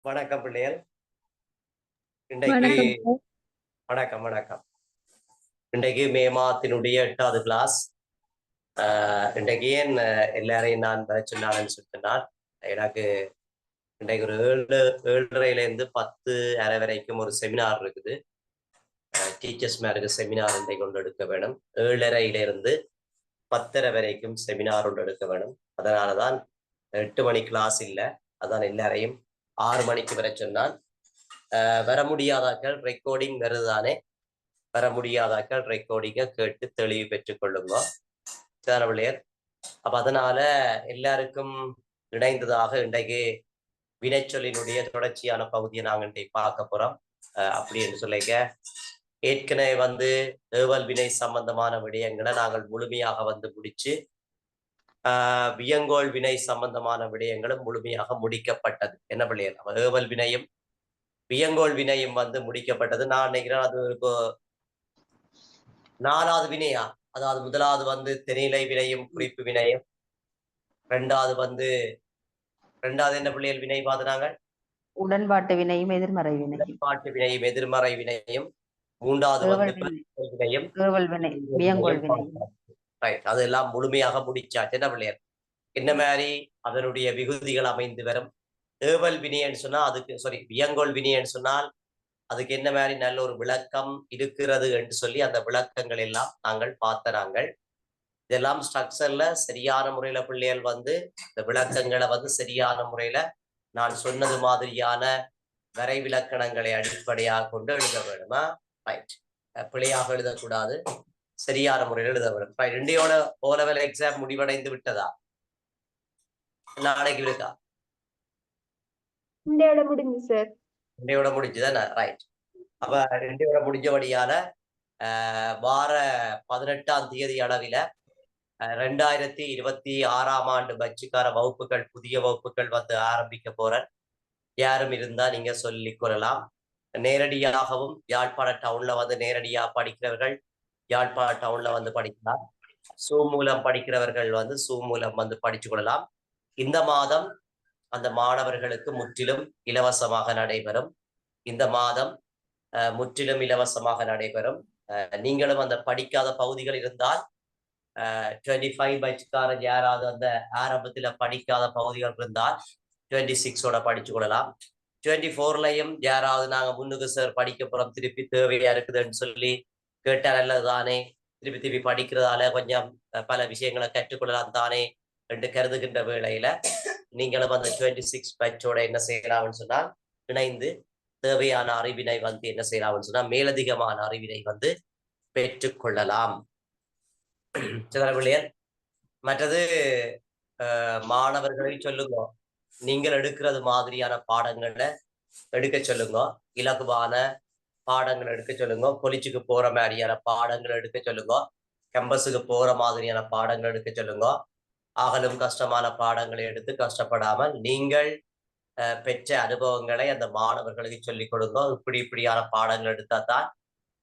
வணக்கம் பிள்ளைகள். இன்றைக்கு வணக்கம் சார். வணக்கம், வணக்கம். இன்றைக்கு மே மாதத்தினுடைய 8வது கிளாஸ். இன்றைக்கு ஏன் எல்லாரையும் நான் வர சொன்னான்னு சொன்னால், எனக்கு இன்றைக்கு ஒரு 7:30லேருந்து 10:30 வரைக்கும் ஒரு செமினார் இருக்குது. டீச்சர்ஸ் மேருக்கு செமினார் இன்றைக்கு கொண்டு எடுக்க வேணும். 7:30லேருந்து 10:30 வரைக்கும் செமினார் ஒன்று எடுக்க வேணும். அதனால தான் 8 மணி கிளாஸ் இல்லை. அதான் எல்லாரையும் 6 மணிக்கு வர சொன்னான். வர முடியாதாக்கள் ரெக்கார்டிங் வருதுதானே, வர முடியாதாக்கள் ரெக்கார்டிங்கை கேட்டு தெளிவு பெற்றுக் கொள்ளுங்க சேனவிலியர். அப்ப அதனால எல்லாருக்கும் இணைந்ததாக இன்றைக்கு வினைச்சொல்லினுடைய தொடர்ச்சியான பகுதியை நாங்கள் இன்றைக்கு பார்க்க போறோம். அப்படி என்று சொல்லிக்க ஏற்கனவே ஏவல் வினை சம்பந்தமான விடயங்களை நாங்கள் முழுமையாக முடிச்சு வியங்கோல் வினை சம்பந்தமான விடயங்களும் முழுமையாக முடிக்கப்பட்டது. என்ன பிள்ளைகள், ஏவல் வினையும் வியங்கோல் வினையும் முடிக்கப்பட்டது. நான் நினைக்கிறேன் அது இப்போ 4வது வினையா. அதாவது முதலாவது தெனிலை வினையும் குறிப்பு வினையும், ரெண்டாவது என்ன பிள்ளைகள் வினை பார்த்துனாங்க? உடன்பாட்டு வினையும் எதிர்மறை வினையும். உடன்பாட்டு வினையும் எதிர்மறை வினையும். மூன்றாவது வினையும் வியங்கோல் வினையும். அதெல்லாம் முழுமையாக முடிச்சாச்சு. என்ன பிள்ளைகள், என்ன மாதிரி அதனுடைய விகுதிகள் அமைந்து வரும். ஏவல் வினைன்னு சொன்னா அதுக்கு வியங்கோல் வினைன்னு சொன்னால் அதுக்கு என்ன மாதிரி நல்ல ஒரு விளக்கம் இருக்கிறது என்று சொல்லி அந்த விளக்கங்கள் எல்லாம் நாங்கள் பார்த்தனாங்கள். இதெல்லாம் ஸ்ட்ரக்சர்ல சரியான முறையில பிள்ளைகள் இந்த விளக்கங்களை சரியான முறையில நான் சொன்னது மாதிரியான வரைவிலக்கணங்களை அடிப்படையாக கொண்டு எழுத வேணுமா? ரைட். பிழையாக எழுதக்கூடாது, சரியான முறையில் எழுத வேண்டும். ரைட். இந்தியோட ஓ லெவல் எக்ஸாம் முடிவடைந்து விட்டதா? நாளைக்கு இருக்கா? இந்தியோட முடிஞ்சு சார். இந்தியோட முடிஞ்சுதானே? ரைட். அப்ப இந்தியோட முடிஞ்சபடியால வார 18ஆம் தேதி அளவில 2026ஆம் ஆண்டு பட்ஜுக்கார வகுப்புகள், புதிய வகுப்புகள் ஆரம்பிக்க போறேன். யாரும் இருந்தா நீங்க சொல்லிக் கொள்ளலாம். நேரடியாகவும் யாழ்ப்பாண டவுன்ல நேரடியா படிக்கிறவர்கள் யாழ்ப்பாண டவுன்ல படிக்கலாம். சூம் மூலம் படிக்கிறவர்கள் சூம் மூலம் படிச்சு கொள்ளலாம். இந்த மாதம் அந்த மாணவர்களுக்கு முற்றிலும் இலவசமாக நடைபெறும். இந்த மாதம் முற்றிலும் இலவசமாக நடைபெறும். நீங்களும் அந்த படிக்காத பகுதிகள் இருந்தால் 25 பட்ஜுக்காரன் யாராவது அந்த ஆரம்பத்துல படிக்காத பகுதிகள் இருந்தால் 26ஓட படிச்சு கொள்ளலாம். 24லையும் யாராவது நாங்க முன்னுக்கு சார் படிக்க போறோம், திருப்பி தேவையா இருக்குதுன்னு சொல்லி கேட்டால் நல்லதுதானே, திருப்பி திருப்பி படிக்கிறதால கொஞ்சம் பல விஷயங்களை கற்றுக்கொள்ளலாம் தானே என்று கருதுகின்ற வேளையில நீங்களும் அந்த 26 பட்சோட என்ன செய்யலாம்னு சொன்னால் இணைந்து தேவையான அறிவினை என்ன செய்யலாம்னு சொன்னா மேலதிகமான அறிவினை பெற்றுக்கொள்ளலாம். சிதறவில்லையர். மற்றது மாணவர்களை சொல்லுங்க, நீங்கள் எடுக்கிறது மாதிரியான பாடங்களை எடுக்க சொல்லுங்க. இலகுவான பாடங்கள் எடுக்க சொல்லுங்க. கொலிச்சுக்கு போற மாதிரியான பாடங்கள் எடுக்க சொல்லுங்க. கேம்பஸுக்கு போற மாதிரியான பாடங்கள் எடுக்க சொல்லுங்க. ஆகலும் கஷ்டமான பாடங்களை எடுத்து கஷ்டப்படாமல் நீங்கள் பெற்ற அனுபவங்களை அந்த மாணவர்களுக்கு சொல்லிக் கொடுங்க. இப்படியான பாடங்கள் எடுத்தா தான்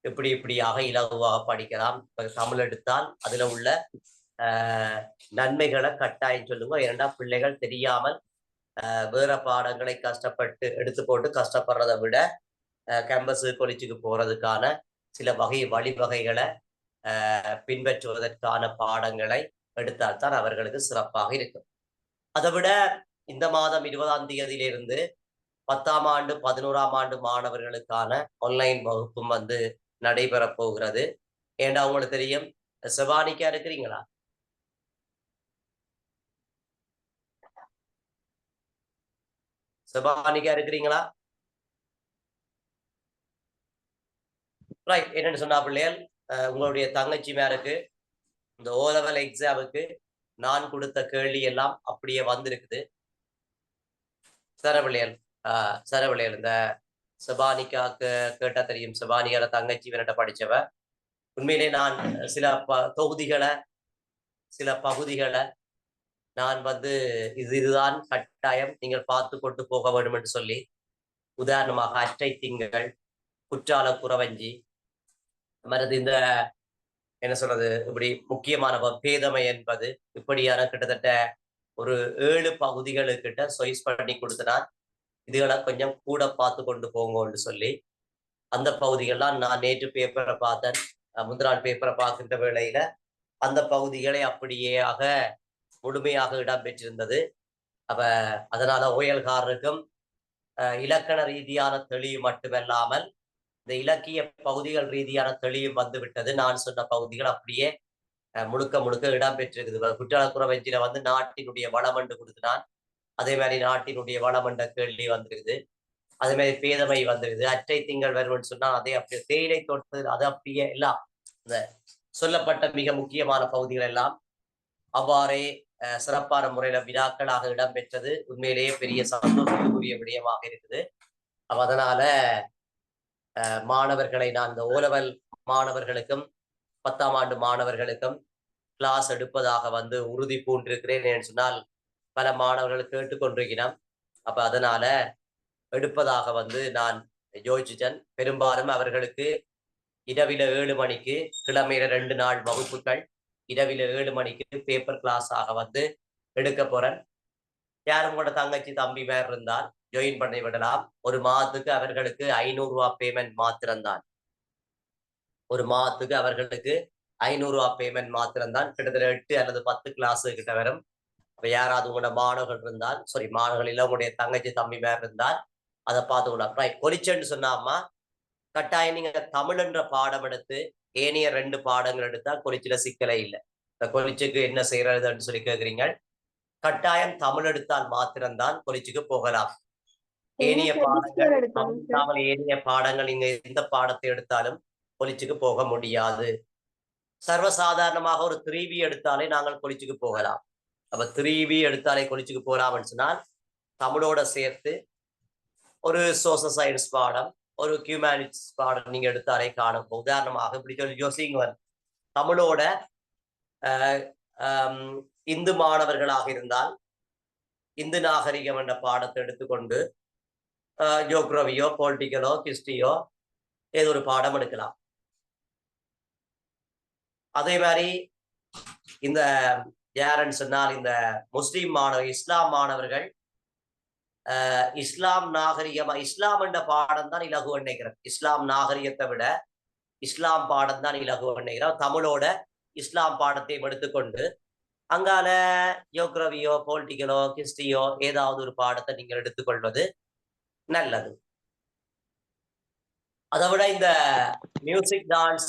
இப்படியாக இலகுவாக படிக்கலாம். தமிழ் எடுத்தால் அதுல உள்ள நன்மைகளை கட்டாயம் சொல்லுங்க. ஏன்னா பிள்ளைகள் தெரியாமல் வேற பாடங்களை கஷ்டப்பட்டு எடுத்து போட்டு கஷ்டப்படுறதை விட கேம்பஸு கொலிச்சுக்கு போறதுக்கான சில வழிவகைகளை பின்பற்றுவதற்கான பாடங்களை எடுத்தால்தான் அவர்களுக்கு சிறப்பாக இருக்கும். அதை விட இந்த மாதம் 20ஆம் தேதியிலிருந்து 10ஆம் ஆண்டு 11ஆம் ஆண்டு மாணவர்களுக்கான ஆன்லைன் வகுப்பும் நடைபெற போகிறது. ஏன்னா உங்களுக்கு தெரியும், செவானிக்கா இருக்கிறீங்களா? செபானிக்கா இருக்கிறீங்களா? ரைட். என்னன்னு சொன்னா பிள்ளைகள், உங்களுடைய தங்கச்சி மேருக்கு இந்த ஓ லெவல் எக்ஸாமுக்கு நான் கொடுத்த கேள்வி எல்லாம் அப்படியே வந்திருக்குது. சரவிளையல் சரவிளையல் இந்த செபானிக்காக்கு கேட்டா தெரியும். செபானிக்கால தங்கச்சி வேண்ட படிச்சவ. உண்மையிலே நான் சில பகுதிகளை நான் இதுதான் கட்டாயம் நீங்கள் பார்த்து கொண்டு போக வேண்டும் என்று சொல்லி, உதாரணமாக அற்றை திங்கள், குற்றால குறவஞ்சி, மற்றது இந்த என்ன சொல்றது, இப்படி முக்கியமான பேதமை என்பது, இப்படியான கிட்டத்தட்ட ஒரு 7 பகுதிகளுக்கிட்ட சொய்ஸ் பண்ணி கொடுத்தனான். இதுகளை கொஞ்சம் கூட பார்த்து கொண்டு போங்கன்னு சொல்லி அந்த பகுதிகள்லாம் நான் நேற்று பேப்பரை பார்த்தேன். முந்தின பேப்பரை பார்க்கின்ற வேளையில அந்த பகுதிகளை அப்படியேயாக முழுமையாக இடம்பெற்றிருந்தது. அப்ப அதனால ஓயல்காரருக்கும் இலக்கண ரீதியான தெளிவு மட்டுமல்லாமல் இந்த இலக்கிய பகுதிகள் ரீதியான தெளிவும் வந்துவிட்டது. நான் சொன்ன பகுதிகள் அப்படியே முழுக்க முழுக்க இடம்பெற்றிருக்குது. குற்றாலக்குறவஞ்சில வந்து நாட்டினுடைய வளமண்டு கொடுத்துனான். அதே மாதிரி நாட்டினுடைய வளமண்ட கேள்வி வந்திருக்குது. அதே மாதிரி பேதமை வந்துருக்குது. அற்றை திங்கள் வருவன்னு சொன்னா அதே அப்படியே தேயிலை தோட்டத்தில் அது அப்படியே எல்லாம் இந்த சொல்லப்பட்ட மிக முக்கியமான பகுதிகள் எல்லாம் அவ்வாறே சிறப்பான முறையில விழாக்களாக இடம்பெற்றது. உண்மையிலேயே பெரிய சந்தோஷத்துக்குரிய விடயமாக இருக்குது. அதனால மாணவர்களை நான் இந்த ஓலவல் மாணவர்களுக்கும் 10ஆம் ஆண்டு மாணவர்களுக்கும் கிளாஸ் எடுப்பதாக வந்து உறுதி பூண்டிருக்கிறேன் சொன்னால் பல மாணவர்கள் கேட்டுக்கொண்டிருக்கிறோம். அப்ப அதனால எடுப்பதாக வந்து நான் யோசிச்சேன். பெரும்பாலும் அவர்களுக்கு இரவில 7 மணிக்கு கிழமையில 2 நாள் வகுப்புகள் இரவில 7 மணிக்கு பேப்பர் கிளாஸ் ஆக வந்து எடுக்க போறேன். யாரும் கூட தங்கச்சி தம்பி வேறு இருந்தால் ஜாயின் பண்ணி விடலாம். ஒரு மாதத்துக்கு அவர்களுக்கு 500 ரூபாய் பேமெண்ட் மாத்திரம்தான். ஒரு மாதத்துக்கு அவர்களுக்கு 500 ரூபாய் பேமெண்ட் மாத்திரம்தான். கிட்டத்தட்ட 8 அல்லது 10 கிளாஸ் கிட்ட வரும். இப்ப யாராவது உங்களோட மாணவர்கள் இருந்தால் மாணவர்கள் இல்ல உங்களுடைய தங்கச்சி தம்பி வேறு இருந்தால் அதை பார்த்துக்கூடாது. கொலிச்சேன்னு சொன்னாமா கட்டாயம் நீங்க தமிழ் என்ற பாடம் எடுத்து ஏனைய 2 பாடங்கள் எடுத்தா கொலிச்சில சிக்கலே இல்லை. இந்த கொலிச்சுக்கு என்ன செய்யறதுன்னு சொல்லி கேட்குறீங்க. கட்டாயம் தமிழ் எடுத்தால் மாத்திரம்தான் கொலிச்சுக்கு போகலாம். ஏனைய பாடங்கள் ஏனைய பாடங்கள் நீங்க எந்த பாடத்தை எடுத்தாலும் கொலிச்சுக்கு போக முடியாது. சர்வசாதாரணமாக ஒரு 3B எடுத்தாலே நாங்கள் கொலிச்சுக்கு போகலாம். அப்ப 3B எடுத்தாலே கொலிச்சுக்கு போகலாம்னு சொன்னால் தமிழோட சேர்த்து ஒரு சோசியல் சயின்ஸ் பாடம் ஒரு ஹியூமனிட்டிஸ் பாடம் நீங்க எடுத்தாலே காணும். உதாரணமாக இப்படி சொல்லி யோசிங்க, தமிழோட இந்து மாணவர்களாக இருந்தால் இந்து நாகரிகம் என்ற பாடத்தை எடுத்துக்கொண்டு ஜியோகிராஃபியோ பொலிட்டிக்கலோ ஹிஸ்டரியோ ஏதோ ஒரு பாடம் எடுக்கலாம். அதே மாதிரி இந்த யாருன்னு சொன்னால் இந்த முஸ்லீம் மாணவர் இஸ்லாம் மாணவர்கள் இஸ்லாம் நாகரிகமா இஸ்லாம் என்ற பாடம் தான் இலகு நினைக்கிறேன். இஸ்லாம் நாகரிகத்தை விட இஸ்லாம் பாடம் தான் இலகு நினைக்கிறோம். தமிழோட இஸ்லாம் பாடத்தையும் எடுத்துக்கொண்டு அங்கால ஜியோகிராஃபியோ பொலிட்டிக்கலோ ஹிஸ்டரியோ ஏதாவது ஒரு பாடத்தை நீங்கள் எடுத்துக்கொள்வது நல்லது. அதை விட இந்த மியூசிக் டான்ஸ்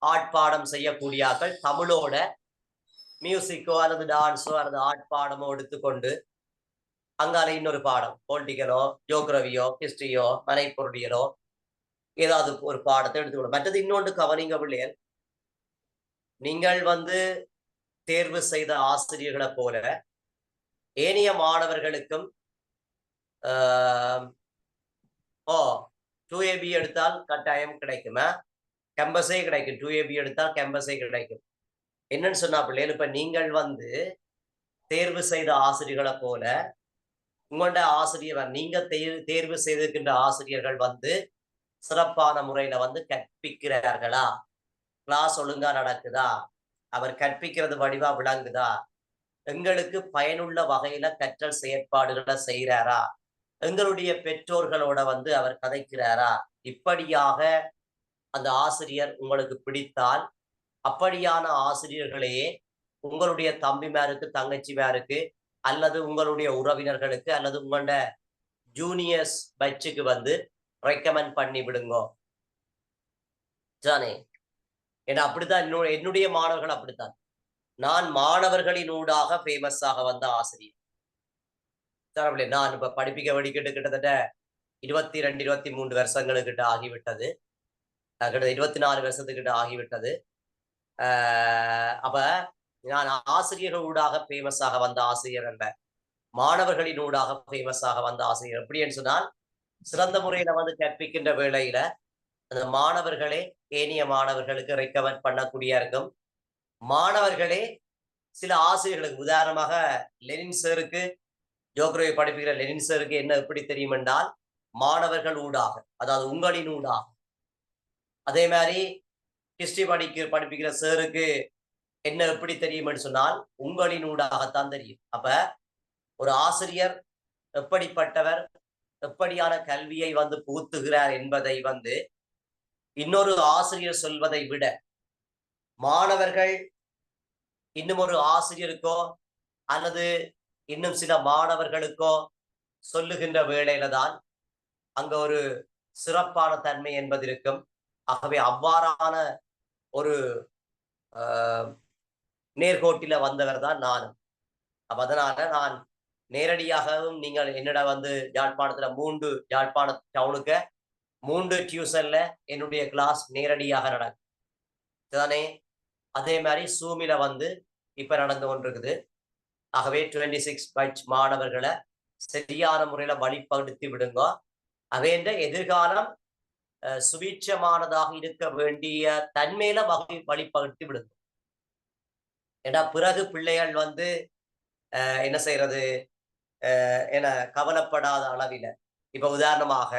ஆர்ட் பாடம் செய்யக்கூடியார்கள் தமிழோட மியூசிக்கோ அல்லது டான்ஸோ அல்லது ஆர்ட் பாடமோ எடுத்துக்கொண்டு அங்கால இன்னொரு பாடம் பொலிட்டிக்கலோ ஜியோகிராஃபியோ ஹிஸ்டரியோ மனைப்பொருளியலோ ஏதாவது ஒரு பாடத்தை எடுத்துக்கணும். மற்றது இன்னொன்று கவனிங்க பிள்ளைகள், நீங்கள் வந்து தேர்வு செய்த ஆசிரியர்களை போல ஏனைய மாணவர்களுக்கும் 2AB எடுத்தால் கட்டாயம் கிடைக்குமா? கேம்பஸே கிடைக்கும். 2AB எடுத்தால் கேம்பஸே கிடைக்கும். என்னன்னு சொன்னா பிள்ளைகள், இப்ப நீங்கள் வந்து தேர்வு செய்த ஆசிரியர்களை போல உங்களோட ஆசிரியர் நீங்க தேர்வு செய்திருக்கின்ற ஆசிரியர்கள் வந்து சிறப்பான முறையில வந்து கற்பிக்கிறார்களா? கிளாஸ் ஒழுங்கா நடக்குதா? அவர் கற்பிக்கிறது வடிவா விளங்குதா? எங்களுக்கு பயனுள்ள வகையில கற்றல் செயற்பாடுகளை செய்யறாரா? எங்களுடைய பெற்றோர்களோட வந்து அவர் கதைக்கிறாரா? இப்படியாக அந்த ஆசிரியர் உங்களுக்கு பிடித்தால் அப்படியான ஆசிரியர்களையே உங்களுடைய தம்பிமாருக்கு தங்கச்சிமாருக்கு அல்லது உங்களுடைய உறவினர்களுக்கு அல்லது உங்களோட ஜூனியர்ஸ் பட்சுக்கு வந்து ரெக்கமெண்ட் பண்ணி விடுங்கோ. ஜானே, ஏன்னா அப்படித்தான் என்னுடைய மாணவர்கள் அப்படித்தான். நான் மாணவர்களின் ஊடாக ஃபேமஸாக வந்த ஆசிரியர். நான் இப்ப படிப்பிக்க வடிக்கிட்டு கிட்டத்தட்ட 22 23 வருஷங்களுக்கிட்ட ஆகிவிட்டது. கிட்ட 24 வருஷத்துக்கிட்ட ஆகிவிட்டது. அப்ப நான் ஆசிரியர்கள் ஊடாக ஃபேமஸாக வந்த ஆசிரியர் அல்ல, மாணவர்களின் ஊடாக ஃபேமஸாக வந்த ஆசிரியர். எப்படின்னு சொன்னால் சிறந்த முறையில வந்து கற்பிக்கின்ற வேளையில அந்த மாணவர்களே ஏனைய மாணவர்களுக்கு ரெக்கமெண்ட் பண்ணக்கூடிய இருக்கும். மாணவர்களே சில ஆசிரியர்களுக்கு, உதாரணமாக லெனின் சாருக்கு ஜியோகிராஃபி படிப்புகிற லெனின் சாருக்கு என்ன எப்படி தெரியும் என்றால் மாணவர்கள் ஊடாக, அதாவது உங்களின் ஊடாக. அதே மாதிரி ஹிஸ்டரி படிப்பிக்கிற சாருக்கு என்ன எப்படி தெரியும் சொன்னால் உங்களின் ஊடாகத்தான் தெரியும். அப்ப ஒரு ஆசிரியர் எப்படிப்பட்டவர், எப்படியான கல்வியை வந்து புகுத்துகிறார் என்பதை வந்து இன்னொரு ஆசிரியர் சொல்வதை விட மாணவர்கள் இன்னும் ஒரு ஆசிரியருக்கோ அல்லது இன்னும் சில மாணவர்களுக்கோ சொல்லுகின்ற வேளையில தான் அங்க ஒரு சிறப்பான தன்மை என்பது இருக்கும். ஆகவே அவ்வாறான ஒரு நேர்கோட்டில வந்தவர் தான் நானும். அதனால நான் நேரடியாகவும் நீங்கள் என்னிடம் வந்து யாழ்ப்பாணத்துல யாழ்ப்பாண டவுனுக்கு 3 டியூஷன்ல என்னுடைய கிளாஸ் நேரடியாக நடக்கும் தானே. அதே மாதிரி சூமில வந்து இப்ப நடந்து கொண்டிருக்குது. ஆகவே 26 பேட்ச் மாணவர்களை சரியான முறையில வழிப்படுத்தி விடுங்க. அவைன்ற எதிர்காலம் சுபீட்சமானதாக இருக்க வேண்டிய தன்மையில வழிப்படுத்தி விடுங்க. ஏன்னா பிறகு பிள்ளைகள் வந்து என்ன செய்யறது என கவலைப்படாத அளவில இப்ப உதாரணமாக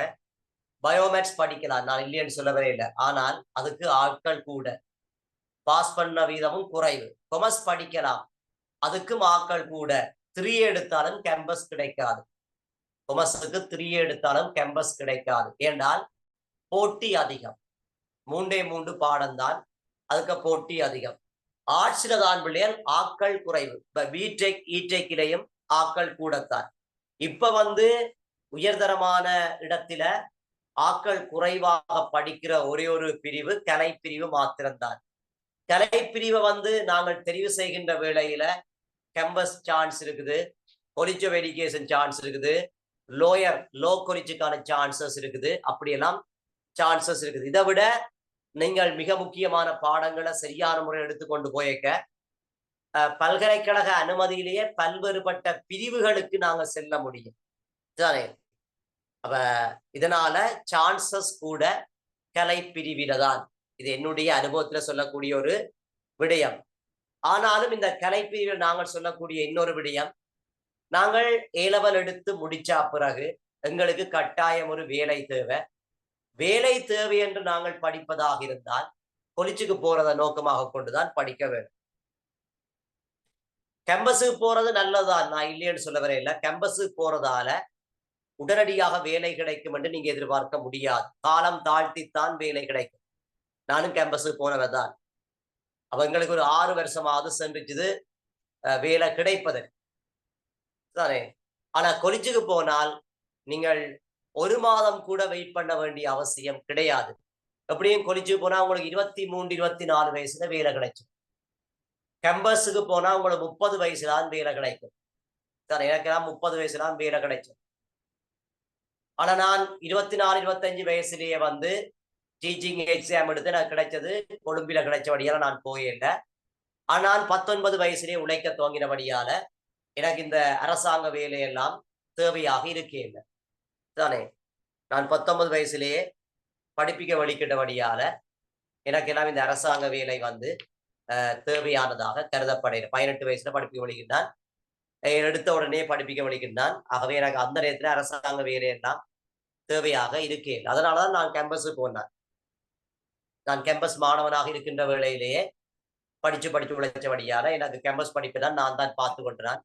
பயோமேக்ஸ் படிக்கலாம், நான் இல்லைன்னு சொல்லவே இல்லை. ஆனால் அதுக்கு ஆட்கள் கூட, பாஸ் பண்ண வீதமும் குறைவு. கொமர்ஸ் படிக்கலாம், அதுக்கும் ஆட்கள் கூட. 3 எடுத்தாலும் கேம்பஸ் கிடைக்காது. கொமர்ஸுக்கு 3 எடுத்தாலும் கேம்பஸ் கிடைக்காது. ஏனால் போட்டி அதிகம். 3 பாடம் தான், அதுக்கு போட்டி அதிகம். ஆர்ட்ஸ்ல தான் பிள்ளைகள் ஆட்கள் குறைவு. இப்ப பிடெக் இடெக்கிலையும் ஆட்கள் கூடத்தான். இப்ப வந்து உயர்தரமான இடத்துல ஆட்கள் குறைவாக படிக்கிற ஒரே ஒரு பிரிவு கலை பிரிவு மாத்திரம்தான். கலை பிரிவை வந்து நாங்கள் தெரிவு செய்கின்ற வேளையில கேம்பஸ் சான்ஸ் இருக்குது, காலேஜ் ஆஃப் எஜுகேஷன் சான்ஸ் இருக்குது, லோ காலேஜுக்கான சான்சஸ் இருக்குது, அப்படியெல்லாம் சான்சஸ் இருக்குது. இதை விட நீங்கள் மிக முக்கியமான பாடங்களை சரியான முறையில் எடுத்துக்கொண்டு போயிருக்க பல்கலைக்கழக அனுமதியிலேயே பல்வேறுபட்ட பிரிவுகளுக்கு நாங்க செல்ல முடியும் தானே. அப்ப இதனால சான்சஸ் கூட கலை பிரிவில தான். இது என்னுடைய அனுபவத்துல சொல்லக்கூடிய ஒரு விடயம். ஆனாலும் இந்த கலை பிரிவில் நாங்கள் சொல்லக்கூடிய இன்னொரு விடயம், நாங்கள் A-level எடுத்து முடிச்சா பிறகு எங்களுக்கு கட்டாயம் ஒரு வேலை தேவை. வேலை தேவை என்று நாங்கள் படிப்பதாக இருந்தால் கொலிச்சுக்கு போறதை நோக்கமாக கொண்டுதான் படிக்க வேண்டும். கேம்பஸுக்கு போறது நல்லதுதான், நான் இல்லைன்னு சொல்ல வரையில. கேம்பஸுக்கு போறதால உடனடியாக வேலை கிடைக்கும் என்று நீங்க எதிர்பார்க்க முடியாது. காலம் தாழ்த்தித்தான் வேலை கிடைக்கும். நானும் கேம்பஸுக்கு போனவர் தான். அவங்களுக்கு ஒரு 6 வருஷமாவது சென்றுச்சுது வேலை கிடைப்பதற்கு தானே. ஆனா கொலிச்சுக்கு போனால் நீங்கள் 1 மாதம் கூட வெயிட் பண்ண வேண்டிய அவசியம் கிடையாது. எப்படியும் கொலிச்சுக்கு போனா உங்களுக்கு 23, 24 வயசுல வேலை கிடைக்கும். கேம்பஸுக்கு போனா உங்களுக்கு 30 வயசுலாம் வேலை கிடைக்கும். எனக்கெல்லாம் 30 வயசுலாம் வேலை கிடைக்கும். ஆனா நான் 24, 25 வயசுலயே வந்து டீச்சிங் எக்ஸாம் எடுத்து நான் கிடைச்சது கொழும்பில கிடைச்சபடியால நான் போயில்லை. ஆனால் 19 வயசுலயே உழைக்க துவங்கினபடியால எனக்கு இந்த அரசாங்க வேலையெல்லாம் தேவையாக இருக்கே இல்லை தானே. நான் 19 வயசுலயே படிப்பிக்க வழிகிட்டபடியால எனக்கு எல்லாம் இந்த அரசாங்க வேலை வந்து தேவையானதாக கருதப்படுகிறேன். 18 வயசுல படிப்பிக்க வழிகின்றான், எடுத்த உடனே படிப்பிக்க வழிகின்றான். ஆகவே எனக்கு அந்த நேரத்துல அரசாங்க வேலையெல்லாம் தேவையாக இருக்கேன். அதனாலதான் நான் கேம்பஸுக்கு போனேன். நான் கேம்பஸ் மாணவனாக இருக்கின்ற வேளையிலேயே படிச்சு உழைச்சபடியால எனக்கு கேம்பஸ் படிப்பை தான் நான் தான் பார்த்து கொண்டான்.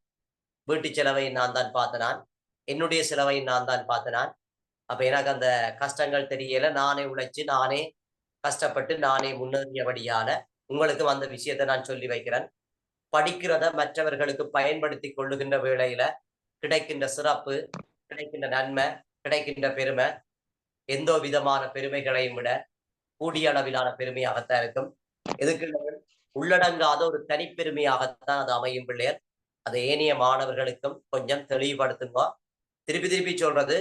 வீட்டு செலவை நான் தான் பார்த்தனான், என்னுடைய செலவை நான் தான் பார்த்தனான். அப்ப எனக்கு அந்த கஷ்டங்கள் தெரியல. நானே உழைச்சு நானே கஷ்டப்பட்டு நானே முன்னேறியபடியால உங்களுக்கு அந்த விஷயத்தை நான் சொல்லி வைக்கிறேன். படிக்கிறத மற்றவர்களுக்கு பயன்படுத்தி கொள்ளுகின்ற வேளையில கிடைக்கின்ற சிறப்பு, கிடைக்கின்ற நன்மை, கிடைக்கின்ற பெருமை எந்த விதமான பெருமைகளையும் விட கூடிய அளவிலான பெருமையாகத்தான் இருக்கும். எதுக்கு உள்ளடங்காத ஒரு தனிப்பெருமையாகத்தான் அது அமையும் பிள்ளையர். அதை ஏனைய மாணவர்களுக்கும் கொஞ்சம் தெளிவுபடுத்துங்க. திருப்பி சொல்றது,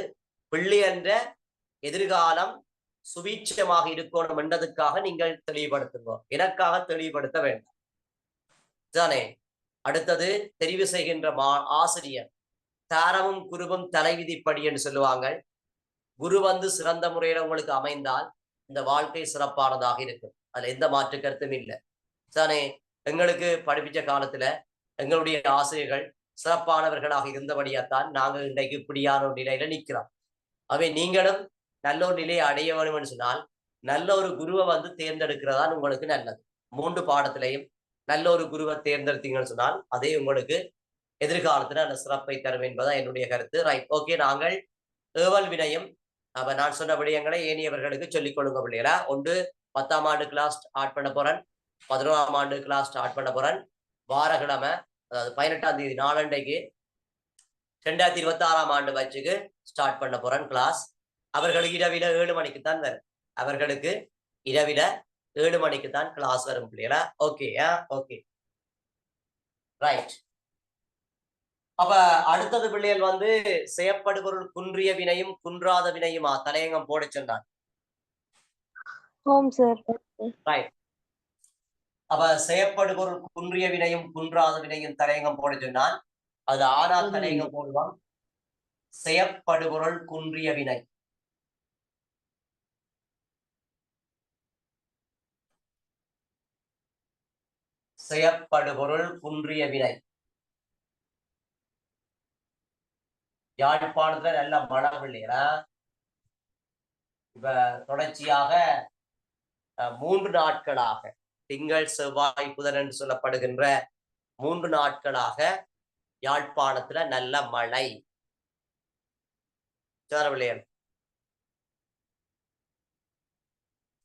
பிள்ளை என்ற எதிர்காலம் சுபீட்சமாக இருக்கணும் என்றதுக்காக நீங்கள் தெளிவுபடுத்துங்க, எனக்காக தெளிவுபடுத்த வேண்டாம் தானே. அடுத்தது, தெரிவு செய்கின்ற ஆசிரியர் தாரமும் குருவும் தலைவிதிப்படி என்று சொல்லுவாங்க. குரு வந்து சிறந்த முறையில உங்களுக்கு அமைந்தால் இந்த வாழ்க்கை சிறப்பானதாக இருக்கும். அதுல எந்த மாற்று கருத்தும் இல்லை தானே. எங்களுக்கு படிப்பிச்ச காலத்துல எங்களுடைய ஆசிரியர்கள் சிறப்பானவர்களாக இருந்தபடியாத்தான் நாங்கள் இன்றைக்கு இப்படியான ஒரு நிலையில நிற்கிறோம். அவை நீங்களும் நல்ல ஒரு நிலையை அடைய வேணும்னு சொன்னால் நல்ல ஒரு குருவை வந்து தேர்ந்தெடுக்கிறதா உங்களுக்கு நல்லது. 3 பாடத்திலையும் நல்ல ஒரு குருவை தேர்ந்தெடுத்தீங்கன்னு சொன்னால் அதே உங்களுக்கு எதிர்காலத்துல அந்த சிறப்பை தரும் என்பதா என்னுடைய கருத்து. Right, okay. நாங்கள் ஏவல் வினையும் அப்ப நான் சொன்ன விடயங்களை ஏனியவர்களுக்கு சொல்லிக் கொள்ளுங்க பிள்ளைகளா. ஒன்று 10ஆம் ஆண்டு கிளாஸ் ஸ்டார்ட் பண்ண போறேன், 11ஆம் ஆண்டு கிளாஸ் ஸ்டார்ட் பண்ண போறேன். வாரக்கிழமை அதாவது 18ஆம் தேதி நாளண்டைக்கு 2026ஆம் ஆண்டு வச்சுக்கு ஸ்டார்ட் பண்ண போறேன் கிளாஸ். அவர்களுக்கு இரவில 7 மணிக்கு தான் வரும். அவர்களுக்கு இரவில 7 மணிக்கு தான் கிளாஸ் வரும் பிள்ளைகளா. Okay okay right. அப்ப அடுத்தது பிள்ளைகள் வந்து செய்யப்படுபொருள் குன்றிய வினையும் குன்றாத வினையுமா தலையங்கம் போட சொன்னான். ரைட். அப்ப செய்யப்படுபொருள் குன்றிய வினையும் குன்றாத வினையும் தலையங்கம் போட சொன்னான். அது ஆனா தலையங்கம் போடுவான். செய்யப்படுபொருள் குன்றிய வினை செய்யப்படுபொருள் குன்றிய வினை. யாழ்ப்பாணத்துல நல்ல மழை பிள்ளைகளா. இப்ப தொடர்ச்சியாக 3 நாட்களாக திங்கள் செவ்வாய் புதன் என்று சொல்லப்படுகின்ற 3 நாட்களாக யாழ்ப்பாணத்துல நல்ல மழை. பிள்ளைகள்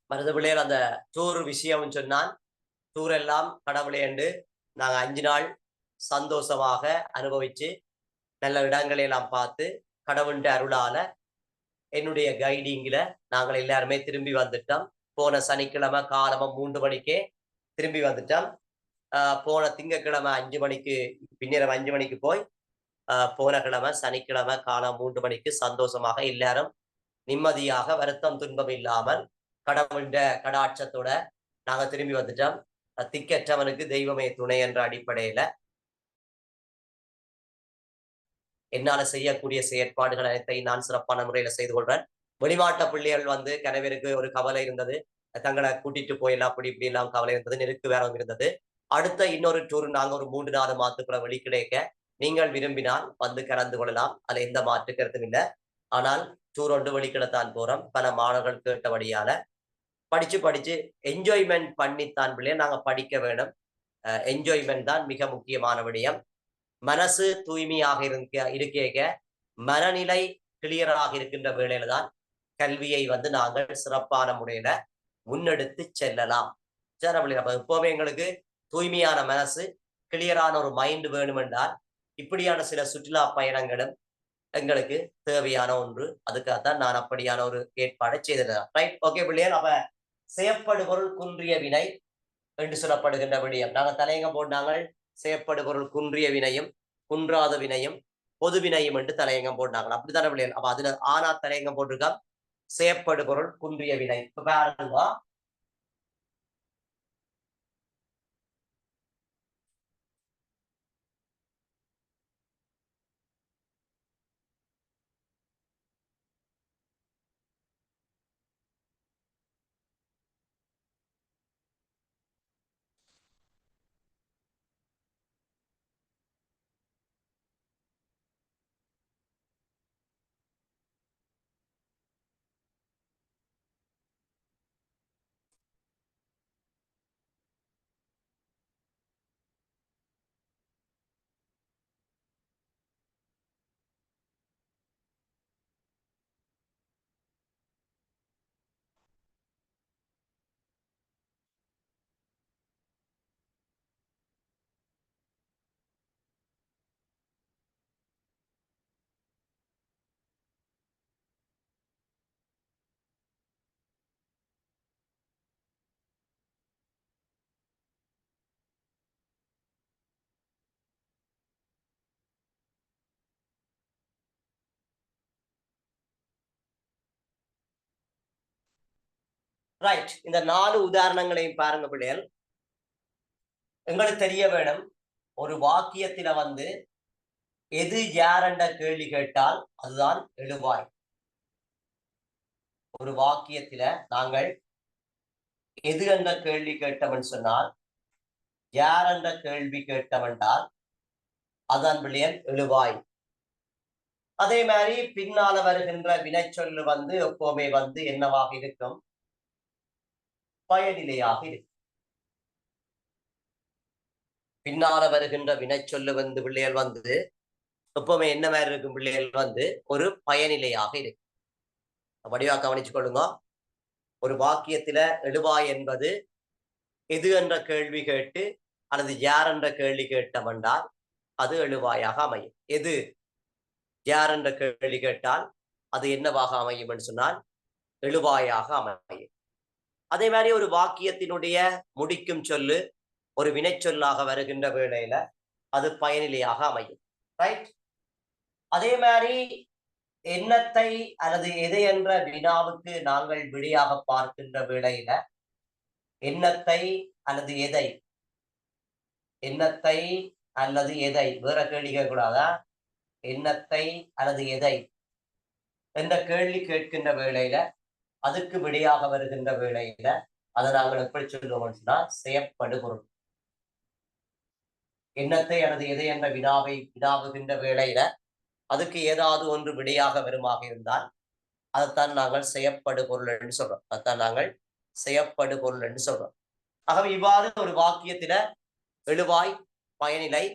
மருது பிள்ளைகள் அந்த டூர் விஷயம் சொன்னான். டூர் எல்லாம் கடவுளே என்று நாங்க 5 நாள் சந்தோஷமாக அனுபவிச்சு நல்ல இடங்களை எல்லாம் பார்த்து கடவுண்ட அருளால என்னுடைய கைடிங்ல நாங்கள் எல்லாருமே திரும்பி வந்துட்டோம். போன சனிக்கிழமை காலமா 3 மணிக்கே திரும்பி வந்துட்டோம். போன திங்கக்கிழமை 5 மணிக்கு பின்னிரம் 5 மணிக்கு போய் போன கிழமை சனிக்கிழமை காலம் 3 மணிக்கு சந்தோஷமாக எல்லாரும் நிம்மதியாக வருத்தம் துன்பம் இல்லாமல் கடவுண்ட கடாட்சத்தோட நாங்க திரும்பி வந்துட்டோம். திக்கற்றவனுக்கு தெய்வமே துணை என்ற அடிப்படையில என்னால செய்யக்கூடிய செயற்பாடுகள் அனைத்தையும் நான் சிறப்பான முறையில செய்து கொள்றேன். வெளிமாட்ட பிள்ளைகள் வந்து கணவருக்கு ஒரு கவலை இருந்தது, தங்களை கூட்டிட்டு போயிடலாம் அப்படி இப்படி எல்லாம் கவலை இருந்தது, நெருக்கு வேறம் இருந்தது. அடுத்த இன்னொரு டூர் நாங்க ஒரு 3-4 மாதத்துக்குள்ள வெளி கிடைக்க நீங்கள் விரும்பினால் வந்து கலந்து கொள்ளலாம். அதுல எந்த மாற்று கருத்தும் இல்லை. ஆனால் டூர் ஒன்று வெளிக்கிடத்தான் போறோம். பல மாணவர்கள் கேட்டபடியால படிச்சு என்ஜாய்மெண்ட் பண்ணித்தான் பிள்ளைய நாங்க படிக்க வேணும். என்ஜாய்மெண்ட் தான் மிக முக்கியமான விடயம். மனசு தூய்மையாக இருக்க மனநிலை கிளியராக இருக்கின்ற வேளையில தான் கல்வியை வந்து நாங்கள் சிறப்பான முறையில முன்னெடுத்து செல்லலாம். எப்பவுமே எங்களுக்கு தூய்மையான மனசு கிளியரான ஒரு மைண்ட் வேணும் என்றால் இப்படியான சில சுற்றுலா பயணங்களும் எங்களுக்கு தேவையான ஒன்று. அதுக்காகத்தான் நான் அப்படியான ஒரு ஏற்பாடை செய்திருந்தேன். ரைட், ஓகே பிள்ளைகள். அப்ப செய்யப்படுபொருள் குன்றிய வினை என்று சொல்லப்படுகின்ற விடயம் நாங்கள் தலையங்கம் போட்டாங்கள். செய்யப்படுபொருள் குன்றிய வினையும் குன்றாத வினையும் பொது வினையும் என்று தலையங்கம் போட்டாங்க. அப்படித்தானே பிள்ளைகள். அப்ப அதுல ஆனா தலையங்கம் போட்டிருக்கா செய்யப்படுபொருள் குன்றிய வினை. இப்ப பாருங்க, ரைட், இந்த 4 உதாரணங்களையும் பாருங்க பிள்ளைகள். எங்களுக்கு தெரிய வேணும், ஒரு வாக்கியத்தில வந்து எது யார் என்ற கேள்வி கேட்டால் அதுதான் எழுவாய். ஒரு வாக்கியத்தில நாங்கள் எது என்ற கேள்வி கேட்டவன் சொன்னால் யார் என்ற கேள்வி கேட்டவன்டால் அதான் பிள்ளைகள் எழுவாய். அதே மாதிரி பின்னால வருகின்ற வினைச்சொல்லு வந்து எப்பவுமே வந்து என்னவாக இருக்கும்? பயனிலையாக இருக்கும். பின்னால வருகின்ற வினைச்சொல்லு வந்து பிள்ளைகள் வந்து எப்பவுமே என்ன மாதிரி இருக்கும் பிள்ளைகள் வந்து ஒரு பயனிலையாக இருக்கு. வடிவா கவனிச்சு கொள்ளுங்க. ஒரு வாக்கியத்தில எழுவாய் என்பது எது என்ற கேள்வி கேட்டு அல்லது யார் என்ற கேள்வி கேட்டவென்றால் அது எழுவாயாக அமையும். எது யார் என்ற கேள்வி கேட்டால் அது என்னவாக அமையும் என்று சொன்னால் எழுவாயாக அமையும். அதே மாதிரி ஒரு வாக்கியத்தினுடைய முடிக்கும் சொல்லு ஒரு வினைச்சொல்லாக வருகின்ற வேளையில அது பயனிலையாக அமையும். ரைட். அதே மாதிரி எண்ணத்தை அல்லது எதை என்ற வினாவுக்கு நாங்கள் விடையாக பார்க்கின்ற வேளையில எண்ணத்தை அல்லது எதை எண்ணத்தை அல்லது எதை வேற கேள்வி கேட்கக்கூடாதா? எண்ணத்தை அல்லது எதை என்ற கேள்வி கேட்கின்ற வேளையில அதுக்கு விடையாக வருகின்ற வேளையில அதை நாங்கள் எப்படி சொல்லுவோம் சொன்னால் செயற்படுபொருள். எண்ணத்தை அல்லது எதை என்ற வினாவை வினாவுகின்ற வேளையில அதுக்கு ஏதாவது ஒன்று விடையாக வருமாக இருந்தால் அதைத்தான் நாங்கள் செயற்படுபொருள் என்று சொல்றோம். அதைத்தான் நாங்கள் செயற்படுபொருள் என்று சொல்றோம். ஆகவே இவ்வாறு ஒரு வாக்கியத்தில எழுவாய் பயனிலை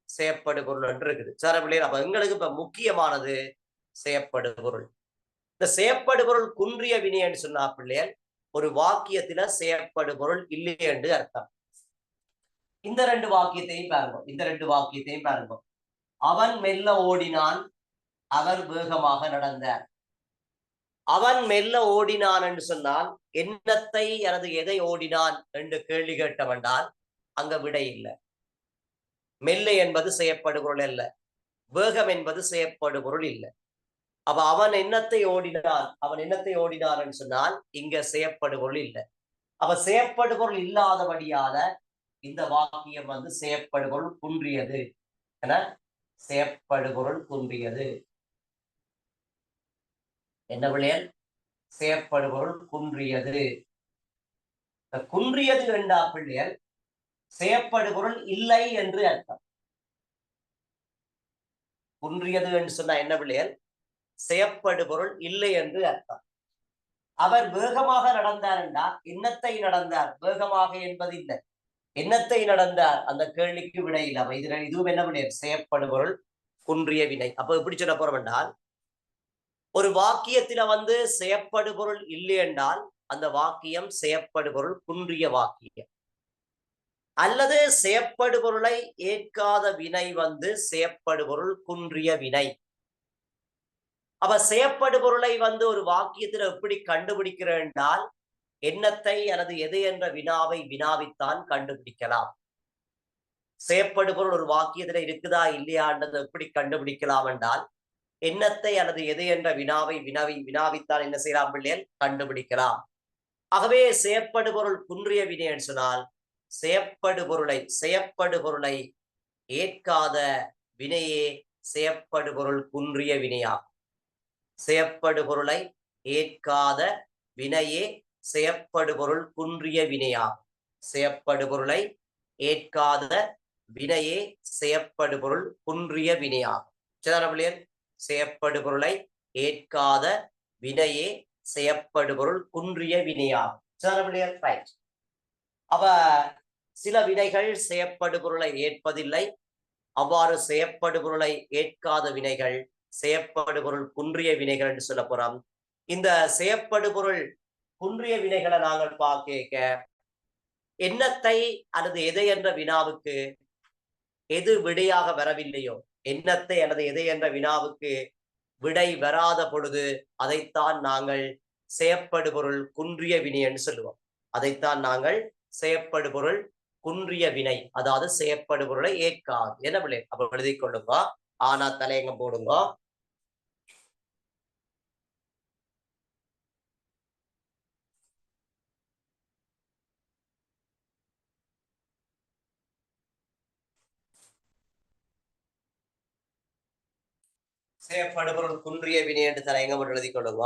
செயற்படுபொருள் என்று இருக்குது. சார் பிள்ளைகள், அப்ப எங்களுக்கு இப்ப முக்கியமானது செயற்படுபொருள். இந்த செயற்படுபொருள் குன்றிய வினை என்று சொன்னா பிள்ளைகள் ஒரு வாக்கியத்தில செயற்படுபொருள் இல்லை என்று அர்த்தம். இந்த ரெண்டு வாக்கியத்தையும் பாருங்க. அவன் மெல்ல ஓடினான், அவர் வேகமாக நடந்தார். அவன் மெல்ல ஓடினான் என்று சொன்னால் எண்ணத்தை அல்லது எதை ஓடினான் என்று கேள்வி கேட்டவென்றால் அங்க விடை இல்லை. மெல்ல என்பது செயற்படுபொருள் அல்ல, வேகம் என்பது செயற்படுபொருள் இல்லை. அப்ப அவன் எண்ணத்தை ஓடினான் என்று சொன்னால் இங்க செயற்படுபொருள் இல்லை. அப்ப செயற்படுபொருள் இல்லாதபடியால இந்த வாக்கியம் வந்து செயற்படுபொருள் குன்றியது என செயற்படுபொருள் குன்றியது. என்ன பிள்ளைகள்? செயற்படுபொருள் குன்றியது. குன்றியது என்றா பிள்ளைகள் செயற்படுபொருள் இல்லை என்று அர்த்தம். குன்றியது என்று சொன்னா என்ன பிள்ளைகள்? செயற்படுபொருள் இல்லை என்று அர்த்தம். அவர் வேகமாக நடந்தார் என்றா எண்ணத்தை நடந்தார், வேகமாக என்பது இல்லை, எண்ணத்தை நடந்தார். அந்த கேள்விக்கு விடை இல்லை. இதுவும் என்ன பிள்ளைகள்? செயற்படுபொருள் குன்றிய வினை. அப்ப எப்படி சொல்ல போறோம் என்றால் ஒரு வாக்கியத்தில வந்து செயற்படுபொருள் இல்லை என்றால் அந்த வாக்கியம் செயற்படுபொருள் குன்றிய வாக்கியம். அல்லது செயற்படுபொருளை ஏற்காத வினை வந்து செயற்படுபொருள் குன்றிய வினை. அப்ப செயற்படுபொருளை வந்து ஒரு வாக்கியத்தில் எப்படி கண்டுபிடிக்கிறேன் என்றால் எண்ணத்தை அல்லது எது என்ற வினாவை வினாவித்தான் கண்டுபிடிக்கலாம். செயற்படுபொருள் ஒரு வாக்கியத்துல இருக்குதா இல்லையான்றதை எப்படி கண்டுபிடிக்கலாம் என்றால் எண்ணத்தை அல்லது எது என்ற வினாவை வினாவித்தான் என்ன செய்யலாம் பிள்ளைகள்? கண்டுபிடிக்கலாம். ஆகவே செயற்படுபொருள் குன்றிய வினை என்று சொன்னால் செயற்படுபொருளை ஏற்காத வினையே செயற்படுபொருள் குன்றிய வினையாகும். செயற்படுபொருளை ஏற்காத வினையே செயற்படுபொருள் குன்றிய வினையாகும். செயற்படுபொருளை ஏற்காத வினையே செயற்படுபொருள் குன்றிய வினையாகும். செயற்படுபொருளை ஏற்காத வினையே செயற்படுபொருள் குன்றிய வினையாகும். ரைட். அவ சில வினைகள் செயற்படுபொருளை ஏற்பதில்லை. அவ்வாறு செயற்படுபொருளை ஏற்காத வினைகள் செயற்படுபொருள் குன்றிய வினைகள் என்று சொல்ல போறோம். இந்த செயற்படுபொருள் குன்றிய வினைகளை நாங்கள் பார்க்க எண்ணத்தை அல்லது எதை என்ற வினாவுக்கு எது விடையாக வரவில்லையோ, எண்ணத்தை அல்லது எதை என்ற வினாவுக்கு விடை வராத பொழுது அதைத்தான் நாங்கள் செயற்படுபொருள் குன்றிய வினை என்று சொல்லுவோம். அதைத்தான் நாங்கள் செயற்படுபொருள் குன்றிய வினை, அதாவது செயற்படுபொருளை ஏற்காது. என்ன பிள்ளை? அப்ப எழுதி கொள்ளுங்க. ஆனா தலையங்கம் போடுங்க. செயற்படுபொருள் குன்றிய வினை என்று தலையங்கம் போட்டு எழுதி கொள்ளுங்க.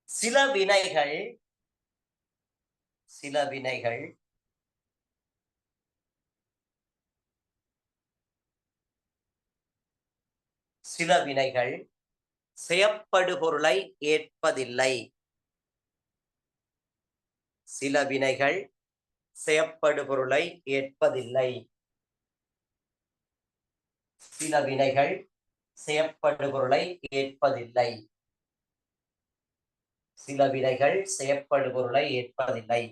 சில வினைகள் சில வினைகள் செயற்படுபொருளை ஏற்பதில்லை. சில வினைகள் செயற்படுபொருளை ஏற்பதில்லை. சில வினைகள் செயற்படுபொருளை ஏற்பதில்லை. சில வினைகள் செயற்படுபொருளை ஏற்பதில்லை.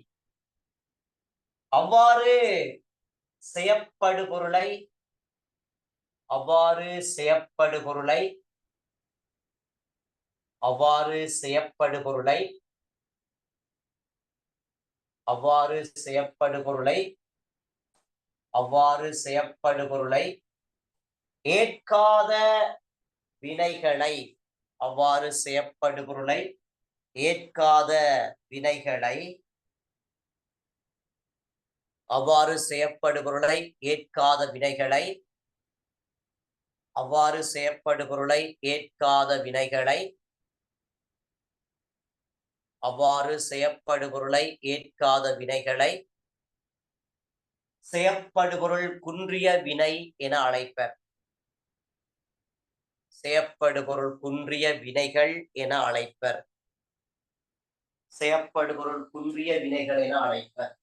அவ்வாறு செயற்படுபொருளை அவ்வாறு செயற்படுபொருளை அவ்வாறு செயற்படுபொருளை அவ்வாறு செயற்படுபொருளை அவ்வாறு செயற்படுபொருளை ஏற்காத வினைகளை அவ்வாறு செயற்படுபொருளை ஏற்காத வினைகளை அவ்வாறு செயற்படுபொருளை ஏற்காத வினைகளை அவ்வாறு செயற்படுபொருளை ஏற்காத வினைகளை அவ்வாறு செயற்படுபொருளை ஏற்காத வினைகளை செயற்படுபொருள் குன்றிய வினை என அழைப்பர். செயற்படுபொருள் குன்றிய வினைகள் என அழைப்பர். செயற்படுபொருள் குன்றிய வினைகள் என அழைப்பர்.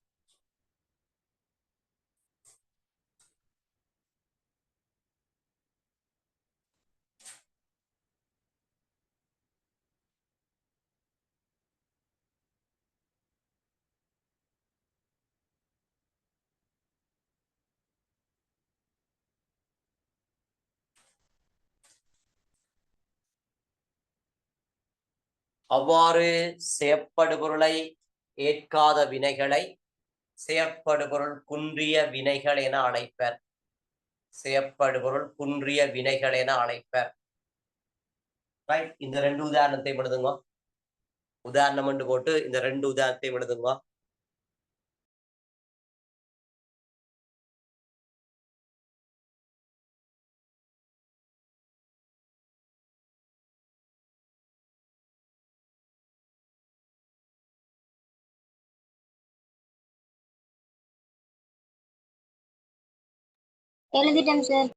அவ்வாறு செயற்படுபொருளை ஏற்காத வினைகளை செயற்படுபொருள் குன்றிய வினைகள் என அழைப்பர். செயற்படுபொருள் குன்றிய வினைகள் என அழைப்பர். ரைட், இந்த ரெண்டு உதாரணத்தை எழுதுங்க. உதாரணம் என்று போட்டு இந்த ரெண்டு உதாரணத்தை எழுதுங்க. எழுதிட்டேன் சார்.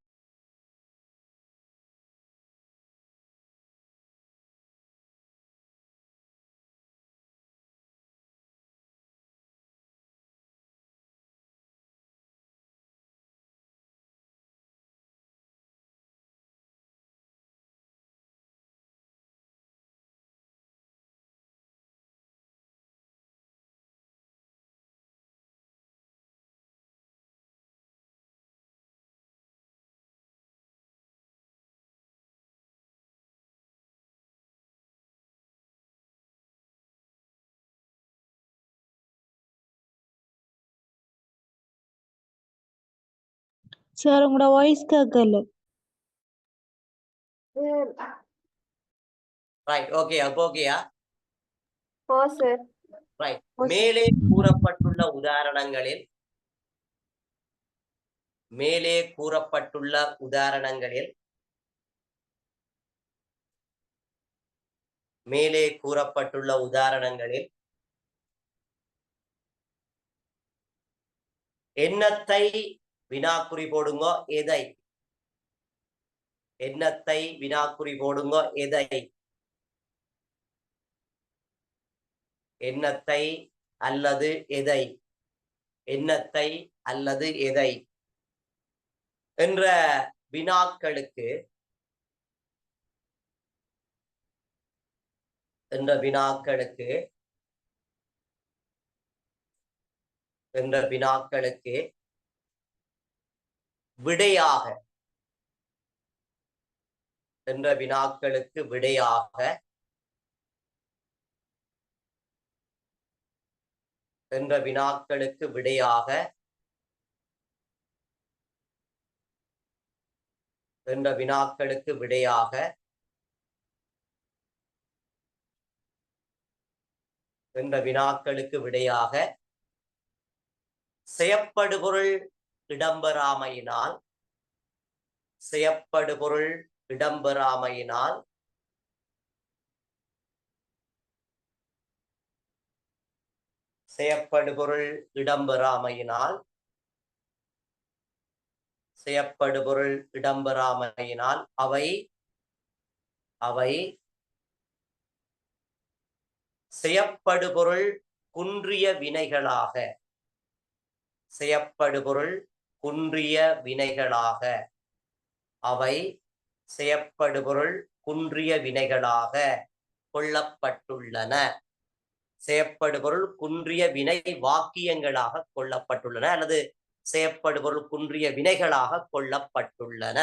சார் உங்களோட வாய்ஸ் கேட்கல. Right, okay. அப்போ ஓகேயா? ஓ சார். ரைட், மேலே கூறப்பட்டுள்ள உதாரணங்களில் மேலே கூறப்பட்டுள்ள உதாரணங்களில் மேலே கூறப்பட்டுள்ள உதாரணங்களில் எண்ணத்தை வினாக்குறி போடுங்க. எதை? எண்ணத்தை வினாக்குறி போடுங்க. எதை? எண்ணத்தை அல்லது எதை? எண்ணத்தை அல்லது எதை என்ற வினாக்களுக்கு என்ற வினாக்களுக்கு என்ற வினாக்களுக்கு விடையாக என்ற வினாக்களுக்கு விடையாக என்ற வினாக்களுக்கு விடையாக என்ற வினாக்களுக்கு விடையாக என்ற வினாக்களுக்கு விடையாக செயற்படுபொருள் இடம்பெறாமையினால் செயற்படுபொருள் இடம்பெறாமையினால் செயப்படுபொருள் இடம்பெறாமையினால் அவை செயப்படுபொருள் குன்றிய வினைகளாக அவை செயப்படுபொருள் குன்றிய வினைகளாக கொள்ளப்பட்டுள்ளன. செயப்படுபொருள் குன்றிய வினை வாக்கியங்களாக கொள்ளப்பட்டுள்ளன அல்லது செயப்படுபொருள் குன்றிய வினைகளாக கொள்ளப்பட்டுள்ளன.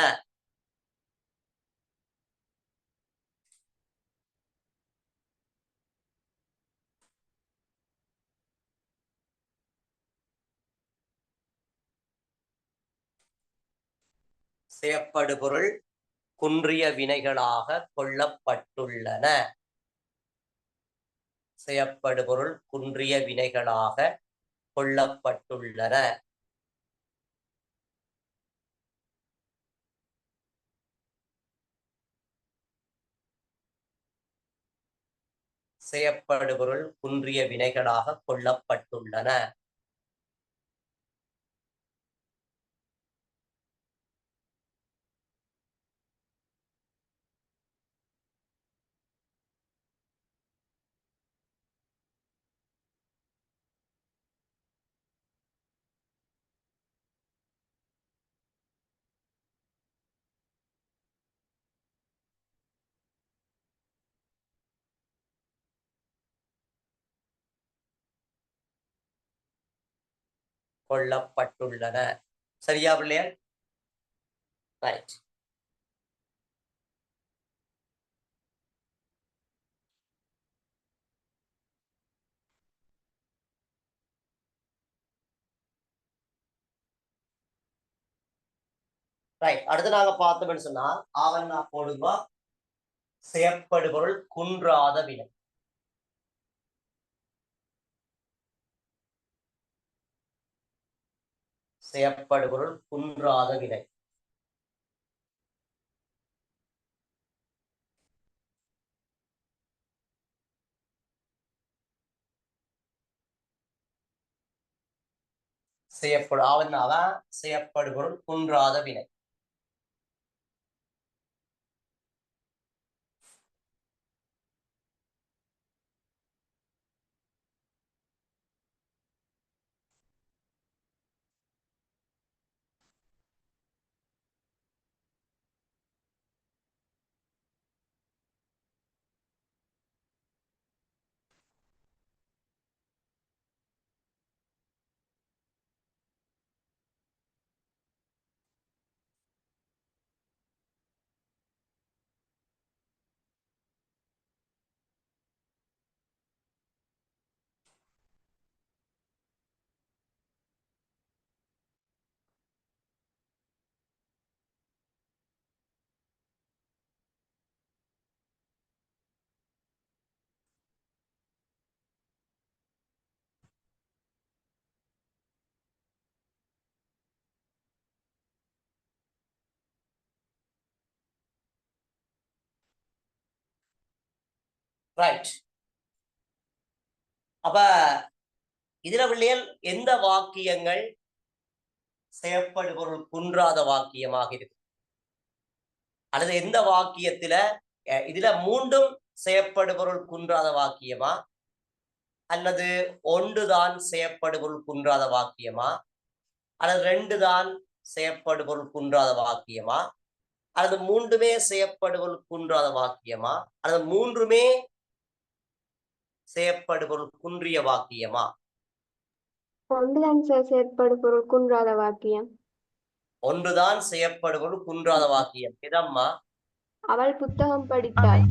செயப்படுபொருள் குன்றிய வினைகளாக கொள்ளப்பட்டுள்ளன. செயப்படுபொருள் குன்றிய வினைகளாக கொள்ளப்பட்டுள்ளன. செயப்படுபொருள் குன்றிய வினைகளாக கொள்ளப்பட்டுள்ளன. கொள்ளப்பட்டுள்ளன. சரியா பிள்ளையர்? ரைட். ரைட். அடுத்து நாங்க பார்த்தோம்னு சொன்னா ஆவண்ணா போடுவா செயப்படுபொருள் குன்றாத வினை. செயப்படுபொருள் குன்றாத வினை. செயப்படுபொருள் குன்றாத வினை. ரைட். அப்ப இதுல பிள்ளைகள் எந்த வாக்கியங்கள் செயப்படுபொருள் குன்றாத வாக்கியமாக இருக்கு அல்லது எந்த வாக்கியத்துல இதுல மூன்றும் செயப்படுபொருள் குன்றாத வாக்கியமா அல்லது ஒன்றுதான் செயப்படுபொருள் குன்றாத வாக்கியமா அல்லது ரெண்டு தான் செயப்படுபொருள் குன்றாத வாக்கியமா அல்லது மூன்றுமே செயப்படுபொருள் குன்றாத வாக்கியமா அல்லது மூன்றுமே செயப்படுபொருள் குன்றிய வாக்கியமா? ஒன்றுதான் சார் செயற்படுபொருள் குன்றாத வாக்கியம். ஒன்றுதான் செயப்படுபொருள் குன்றாத வாக்கியம். இதம்மா அவள் புத்தகம் படித்தாள்.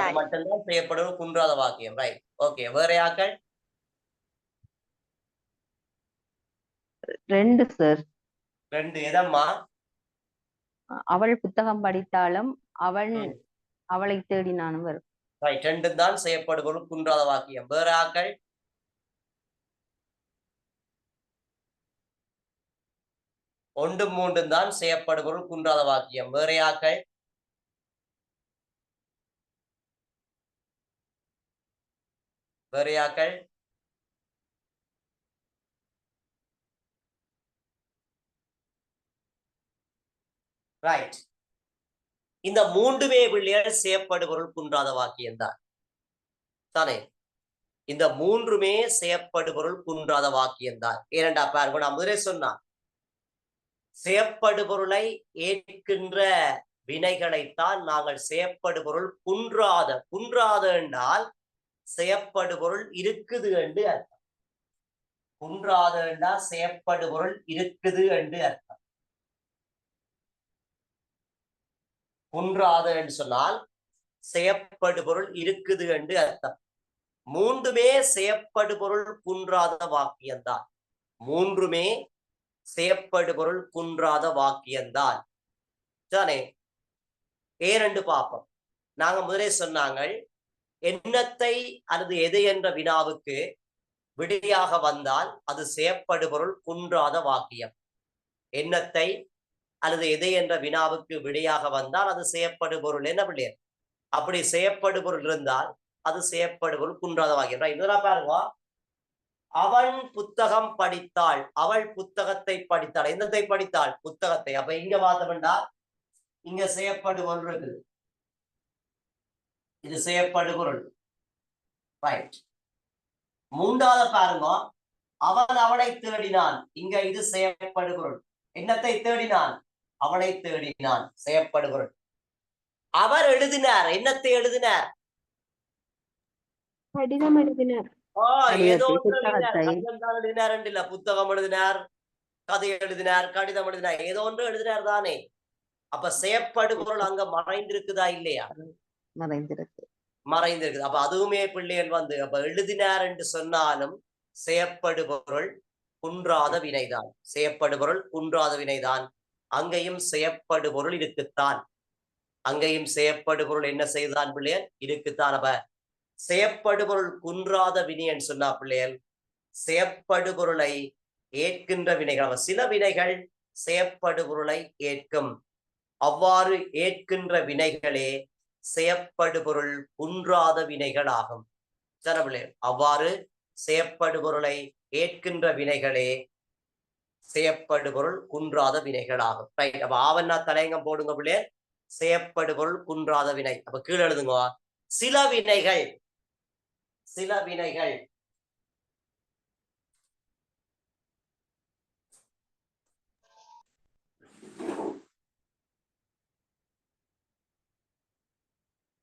அது மட்டும்தான் செயப்படுபொருள் குன்றாத வாக்கியம். ரைட். ஓகே. வேற யாக்கள்? ரெண்டு சார். ரெண்டு. எதம்மா? அவள் புத்தகம் படித்தாலும் அவன் அவளை தேடினானும் வரும். ரைட். ரெண்டு தான் செயப்படுபொருள் குன்றாத வாக்கியம். வேற ஆக்கள்? ஒன்று மூன்று தான் செயப்படுபொருள் குன்றாத வாக்கியம். வேற ஆக்கள்? வேற ஆக்கள்? ரைட். இந்த மூன்றுமே பிள்ளைகள் செயற்படுபொருள் குன்றாத வாக்கியம் தான் தானே. இந்த மூன்றுமே செயற்படுபொருள் குன்றாத வாக்கியம் தான். ஏனென்றா பாருங்க, நான் முதலே சொன்னான், செயற்படுபொருளை ஏற்கின்ற வினைகளைத்தான் நாங்கள் செயற்படுபொருள் குன்றாத என்றால் செயற்படுபொருள் இருக்குது என்று அர்த்தம். குன்றாத என்றால் செயற்படுபொருள் இருக்குது என்று அர்த்தம். குன்றாத என்று சொன்னால் செயற்படுபொருள் இருக்குது என்று அர்த்தம். மூன்றுமே செயற்படுபொருள் குன்றாத வாக்கியம்தான். மூன்றுமே செயற்படுபொருள் குன்றாத வாக்கியம்தான் தானே. ஏனென்று பார்ப்போம். நாங்க முதலே சொன்னாங்க, எண்ணத்தை அல்லது எது என்ற வினாவுக்கு விடையாக வந்தால் அது செயற்படுபொருள் குன்றாத வாக்கியம். எண்ணத்தை அல்லது எது என்ற வினாவுக்கு விடையாக வந்தால் அது செயற்படுபொருள் என்ன பிள்ளையர். அப்படி செயற்படுபொருள் இருந்தால் அது செயற்படுபொருள் குன்றாத வாக்கியம். இதெல்லாம் பாருங்க, அவன் புத்தகம் படித்தாள், அவள் புத்தகத்தை படித்தாள். என்னத்தை படித்தாள்? புத்தகத்தை. அப்ப இங்க பார்த்தோம்னா இங்க செயற்படுபொருள் இருக்குது, இது செயற்படுபொருள். ரைட். மூன்றாவது பாருங்க, அவன் அவளை தேடினான். இங்க இது செயற்படுபொருள். என்னத்தை தேடினான்? அவளை தேடினான், செயற்படுபொருள். அவர் எழுதினார். என்னத்தை எழுதினார்? கடிதம் எழுதினார். ஏதோ புத்தகத்தை. எழுதினார் இல்ல, புத்தகம் எழுதினார், கதை எழுதினார், கடிதம் எழுதினார், ஏதோ ஒன்று எழுதினார் தானே. அப்ப செயற்படுபொருள் அங்க மறைந்திருக்குதா இல்லையா? மறைந்திருக்கு. மறைந்திருக்குது. அப்ப அதுவுமே பிள்ளைகள் அப்ப எழுதினார் என்று சொன்னாலும் செயற்படுபொருள் குன்றாத வினைதான். செயற்படுபொருள் குன்றாத வினைதான். அங்கேயும் செயற்படுபொருள் இருக்குத்தான். அங்கேயும் செயற்படுபொருள் என்ன செய்தான் பிள்ளைகள்? இருக்குத்தான். அப்ப செயற்படுபொருள் குன்றாத வினைன்னு சொன்னா பிள்ளைகள் செயற்படுபொருளை ஏற்கின்ற வினைகள். சில வினைகள் செயற்படுபொருளை ஏற்கும். அவ்வாறு ஏற்கின்ற வினைகளே செயற்படுபொருள் குன்றாத வினைகள் ஆகும். சரி பிள்ளைகள், அவ்வாறு செயற்படுபொருளை ஏற்கின்ற வினைகளே செயற்படுபொருள் குன்றாத வினைகள் ஆகும். ரைட். அப்ப ஆவன்னா தலையங்கம் போடுங்க பிள்ளைகள். செயற்படுபொருள் குன்றாத வினை. அப்ப கீழே எழுதுங்க, சில வினைகள். சில வினைகள்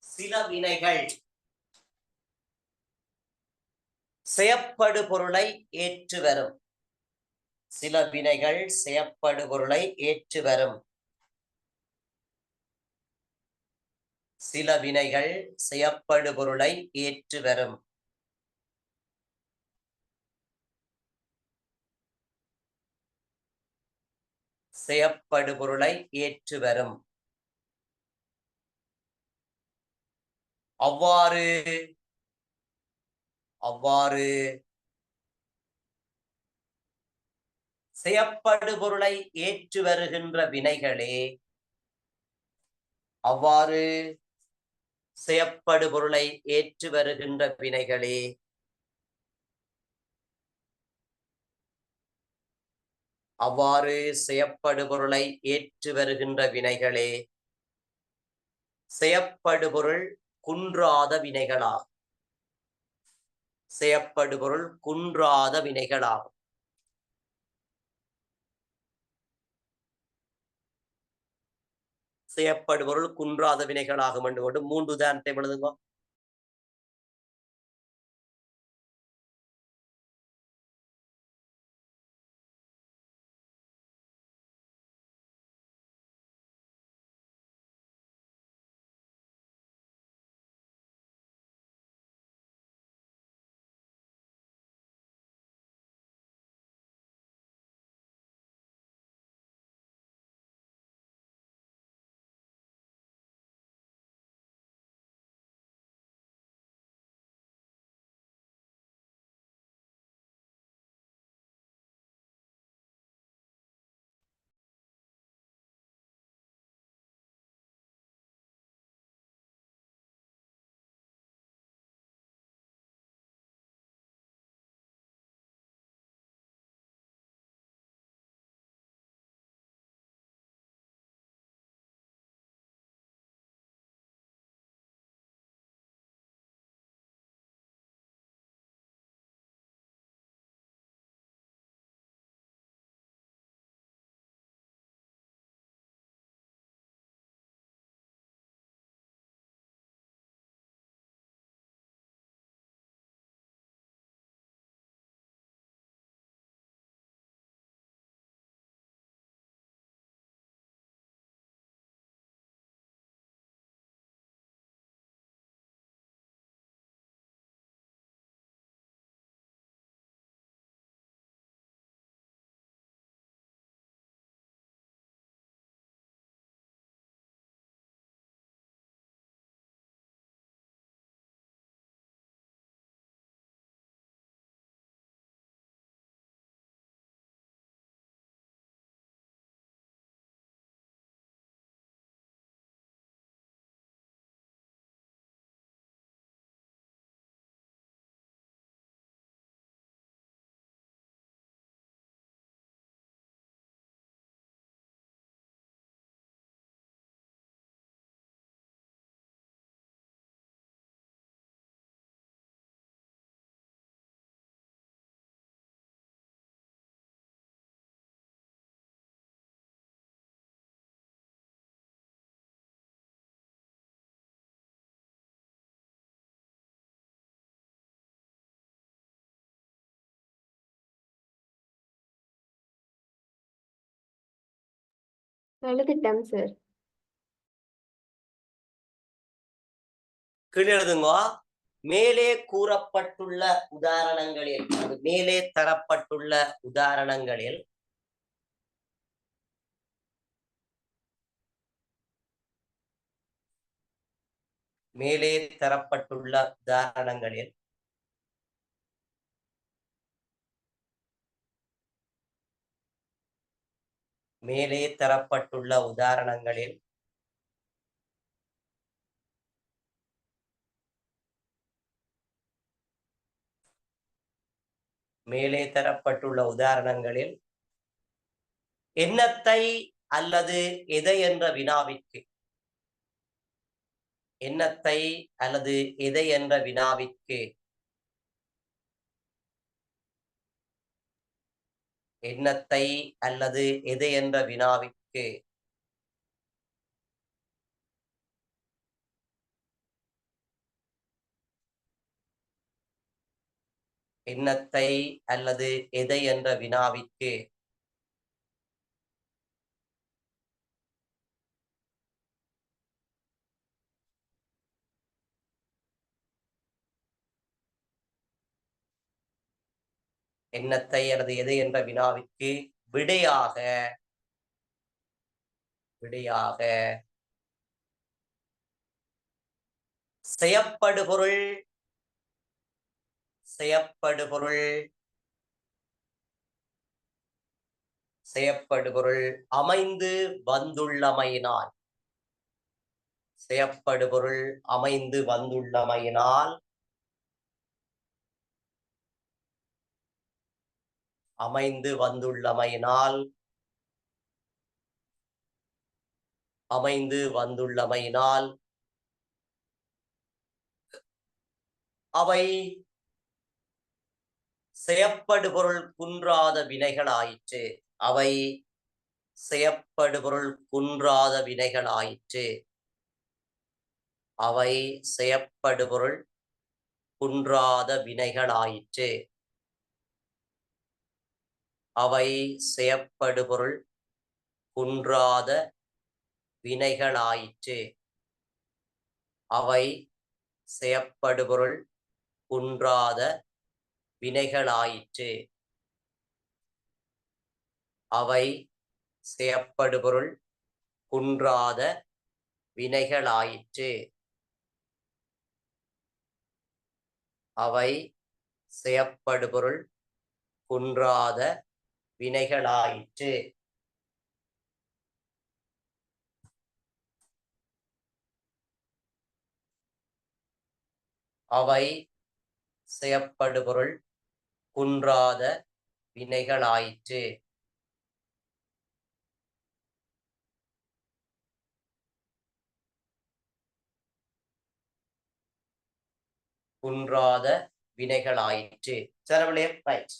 சில வினைகள் செயற்படுபொருளை ஏற்று வரும். சில வினைகள் செயற்படுபொருளை ஏற்று வரும். சில வினைகள் செயற்படுபொருளை ஏற்று வரும். செயற்படுபொருளை ஏற்று வரும். அவ்வாறு அவ்வாறு செயற்படுபொருளை ஏற்று வருகின்ற வினைகளே அவ்வாறு செயற்படுபொருளை ஏற்று வருகின்ற வினைகளே அவ்வாறு செயற்படுபொருளை ஏற்று வருகின்ற வினைகளே செயற்படுபொருள் குன்றாத வினைகளாகும். செயற்படுபொருள் குன்றாத வினைகளாகும். செயற்படுபொருள் குன்றாத வினைகளாகும் என்று கொண்டு 3 உதாரணத்தை எழுதுங்க. எழுதிட்டேன் சார். கீழே எழுதுங்க. மேலே கூறப்பட்டுள்ள உதாரணங்களில், மேலே தரப்பட்டுள்ள உதாரணங்களில் மேலே தரப்பட்டுள்ள உதாரணங்களில் மேலே தரப்பட்டுள்ள உதாரணங்களில் மேலே தரப்பட்டுள்ள உதாரணங்களில் எண்ணத்தை அல்லது எதை என்ற வினாவிற்கு எண்ணத்தை அல்லது எதை என்ற வினாவிற்கு எண்ணத்தை அல்லது எதை என்ற வினாவிற்கு எண்ணத்தை அல்லது எதை என்ற வினாவிற்கு எண்ணத்தை அல்லது எதை என்ற வினாவிற்கு விடையாக விடையாக செயப்படுபொருள் செயப்படுபொருள் செயப்படுபொருள் அமைந்து வந்துள்ளமையினால் செயப்படுபொருள் அமைந்து வந்துள்ளமையினால் அமைந்து வந்துள்ளமையினால் அமைந்து வந்துள்ளமையினால் அவை செயப்படுபொருள் குன்றாத வினைகள் ஆயிற்று. அவை செயப்படுபொருள் குன்றாத வினைகள் ஆயிற்று. அவை செயப்படுபொருள் குன்றாத வினைகள் ஆயிற்று. அவை செயப்படுபொருள் குன்றாத வினைகளாயிற்று. அவை செயப்படுபொருள் குன்றாத வினைகளாயிற்று. அவை செயப்படுபொருள் குன்றாத வினைகளாயிற்று. அவை செயப்படுபொருள் குன்றாத வினைகளாயிற்று. அவை செயப்படுபொருள் குன்றாத வினைகளாயிற்று. குன்றாத வினைகளாயிற்று. சரவணே ரைட்.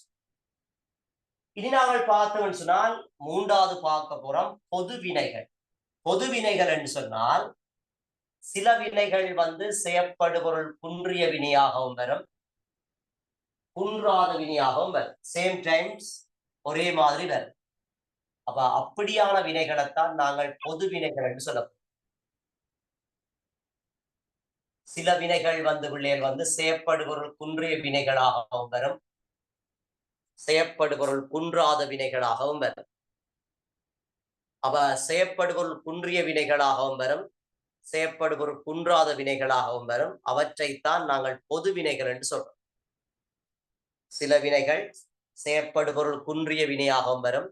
இனி நாங்கள் பார்த்தோம்னு சொன்னால் மூன்றாவது பார்க்க போறோம் பொது வினைகள். பொது வினைகள் என்று சொன்னால் சில வினைகள் செயப்படுபொருள் குன்றிய வினையாகவும் வரும், குன்றாத வினையாகவும் வரும். சேம் டைம்ஸ் ஒரே மாதிரி வரும். அப்ப அப்படியான வினைகளைத்தான் நாங்கள் பொது வினைகள் என்று சொல்லப்போம். சில வினைகள் பிள்ளைகள் செயப்படுபொருள் குன்றிய வினைகளாகவும் வரும், செயப்படுபொருள் குன்றாத வினைகளாகவும் வரும். அப்ப செயப்படுபொருள் குன்றிய வினைகளாகவும் வரும், செயப்படுபொருள் குன்றாத வினைகளாகவும் வரும். அவற்றைத்தான் நாங்கள் பொது வினைகள் என்று சொல்றோம். சில வினைகள் செயப்படுபொருள் குன்றிய வினையாகவும் வரும்,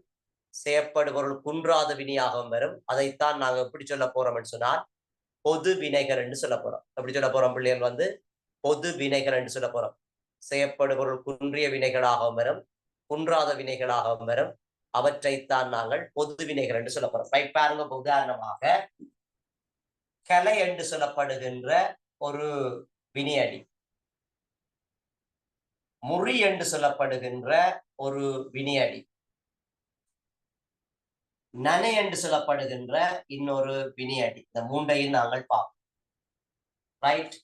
செயப்படுபொருள் குன்றாத வினையாகவும் வரும். அதைத்தான் நாங்கள் எப்படி சொல்ல போறோம் என்று சொன்னால் பொது வினைகள் என்று சொல்ல போறோம். எப்படி சொல்ல போறோம் பிள்ளைகள் பொது வினைகள் என்று சொல்ல போறோம். செயப்படுபொருள் குன்றிய வினைகளாகவும் வரும், குன்றாத வினைகளாகவும் வரும். அவற்றைத்தான் நாங்கள் பொது வினைகள் என்று சொல்ல போறோம். பாருங்க, உதாரணமாக கலை என்று சொல்லப்படுகின்ற ஒரு வினையடி, முறி என்று சொல்லப்படுகின்ற ஒரு வினையடி, நனை என்று சொல்லப்படுகின்ற இன்னொரு வினையடி. இந்த மூன்றையும் நாங்கள் பார்ப்போம். ரைட்.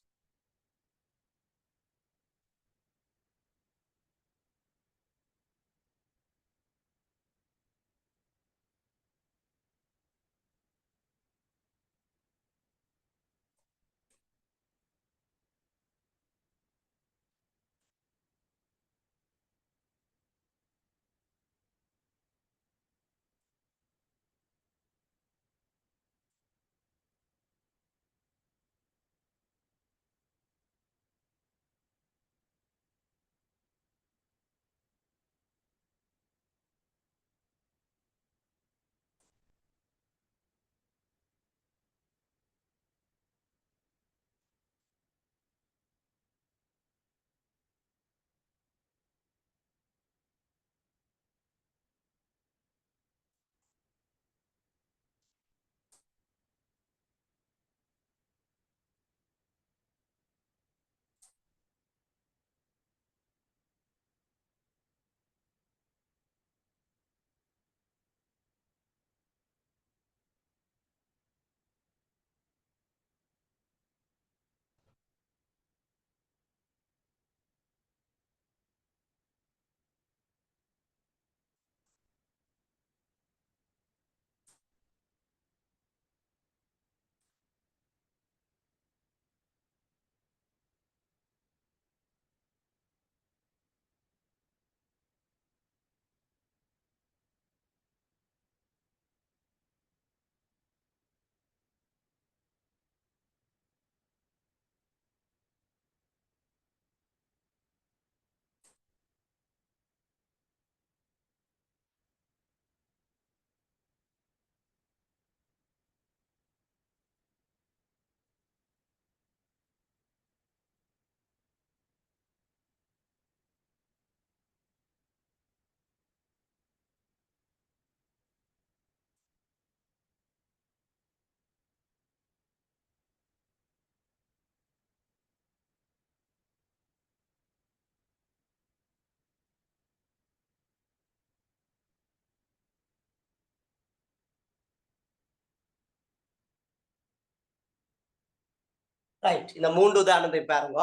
ரைட். இந்த 3 உதாரணத்தை பாருங்க.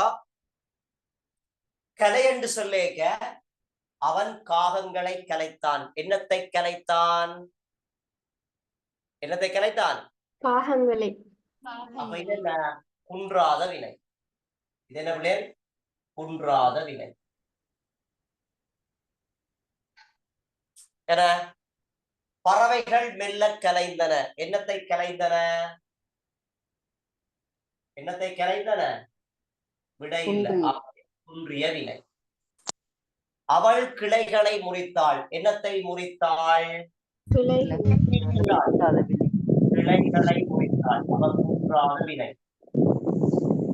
கலை என்று சொல்லேக்க அவன் காகங்களை கலைத்தான். என்னத்தை கலைத்தான்? என்னத்தை கலைத்தான்? காகங்களை. அப்ப இது என்ன? குன்றாத வினை. இது என்ன பிள்ளை? குன்றாத வினை. என பறவைகள் மெல்ல கலைந்தன. என்னத்தை கலைந்தன? என்னத்தை கலைந்தன? விடை இல்லை. குன்றிய வினை. அவள் கிளைகளை முறித்தாள். என்னத்தை முறித்தாள்? கிளைகளை முறித்தாள். அவள் குன்றாத வினை.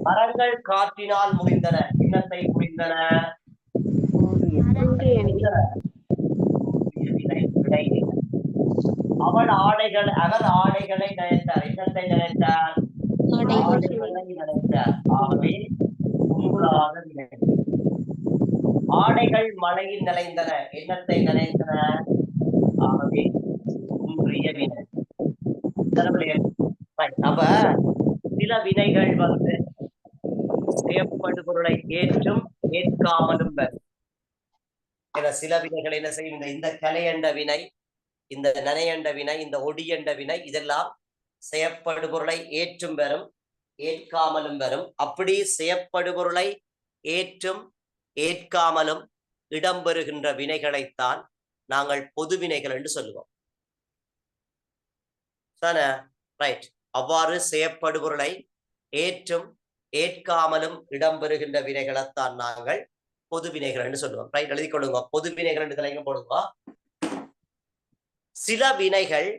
மரங்கள் காற்றினால் முறிந்தன. என்னத்தை முறிந்தன? அவர் ஆடைகளை நினைத்தார். என்னத்தை நினைத்தார்? ஆடைகளை நினைத்தார். ஆகவே குன்றாத வினை. ஆடைகள் மழையில் நினைந்தன. என்னத்தை நினைந்தன? ஆகவே குன்றிய வினை. அப்ப சில வினைகள் செய்யப்படுபொருளை ஏற்றும் ஏற்காமலும் சில வினைகள் என்ன செய்யும்? இந்த கலையண்ட வினை, இந்த நனையண்ட வினை, இந்த ஒடியண்ட வினை, இதெல்லாம் செய்யப்படுபொருளை ஏற்றும் பெறும் ஏற்காமலும் பெறும். அப்படி செய்யப்படுபொருளை ஏற்றும் ஏற்காமலும் இடம்பெறுகின்ற வினைகளைத்தான் நாங்கள் பொது வினைகள் என்று சொல்லுவோம். ரைட். அவ்வாறு செய்யப்படுபொருளை ஏற்றும் ஏற்காமலும் இடம்பெறுகின்ற வினைகளைத்தான் நாங்கள் பொது வினைகள் என்று சொல்லுவோம். ரைட், எழுதி கொள்ளுங்க. பொது வினைகள் என்று தலைங்க போடுங்க. சில வினைகள்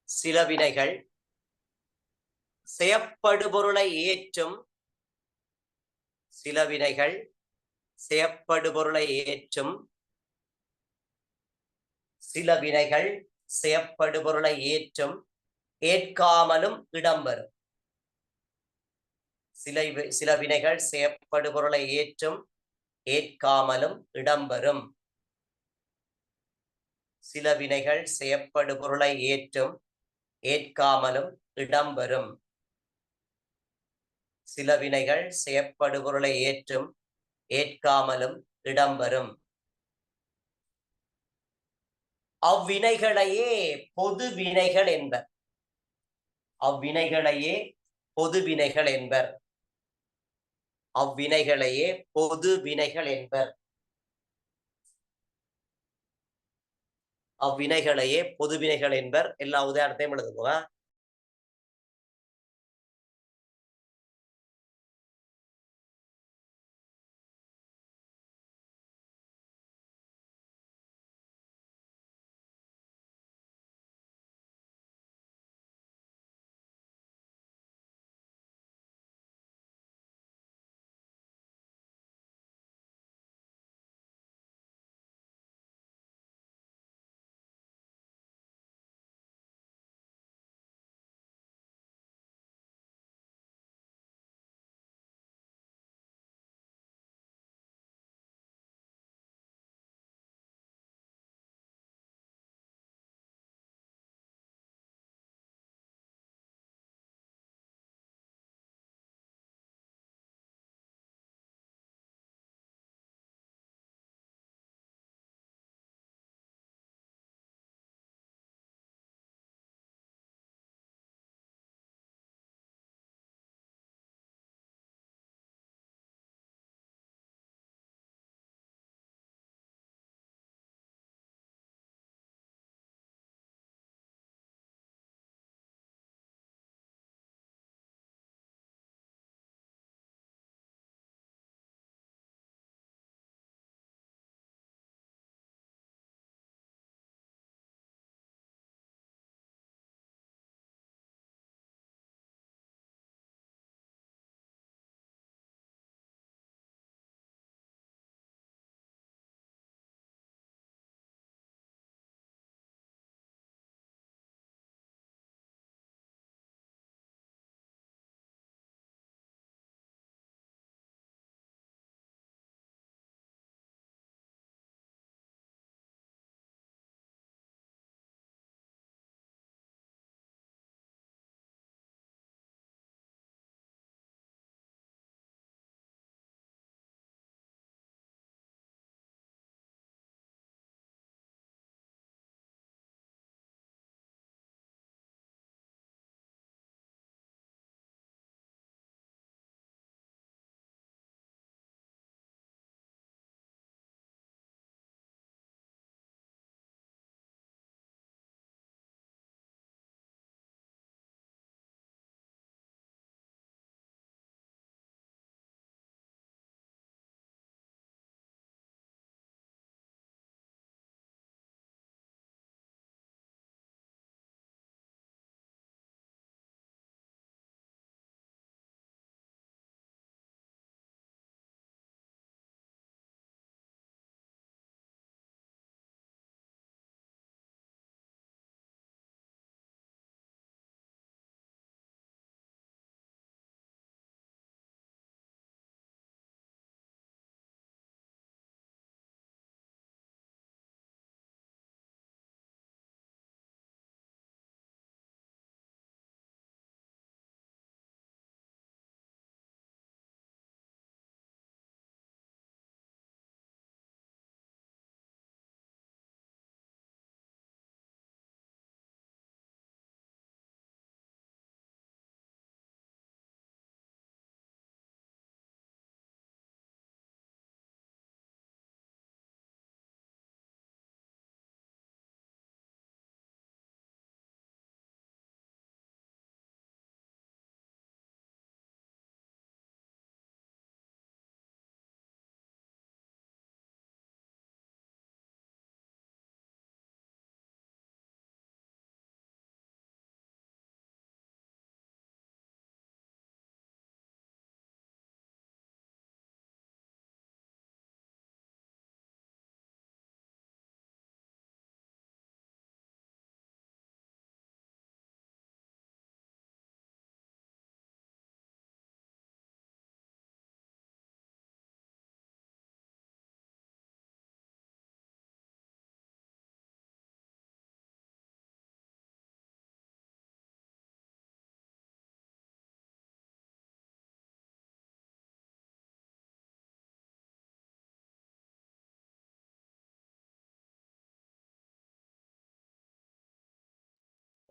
செய்யப்படுபொருளை ஏற்றும் சில வினைகள் செய்யப்படுபொருளை ஏற்றும் ஏற்காமலும் இடம்பெறும். சில வினைகள் செய்யப்படுபொருளை ஏற்றும் ஏற்காமலும் இடம்பெறும். சில வினைகள் செய்யப்படுபொருளை ஏற்றும் ஏற்காமலும் இடம்பெறும். சில வினைகள் செய்யப்படுபொருளை ஏற்றும் ஏற்காமலும் இடம்பெறும். அவ்வினைகளையே பொது வினைகள் என்பர். அவ்வினைகளையே பொது வினைகள் என்பர். அவ்வினைகளையே பொது வினைகள் என்பர். அவ்வினைகளையே பொது வினைகள் என்பர். எல்லா உதாரணத்தையும் எழுதுங்க.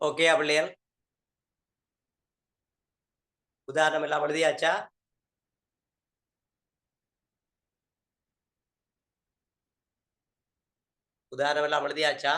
ஓகே பிள்ளைகள், உதாரணம் எல்லாம் எழுதியாச்சா? உதாரணம் எல்லாம் எழுதியாச்சா?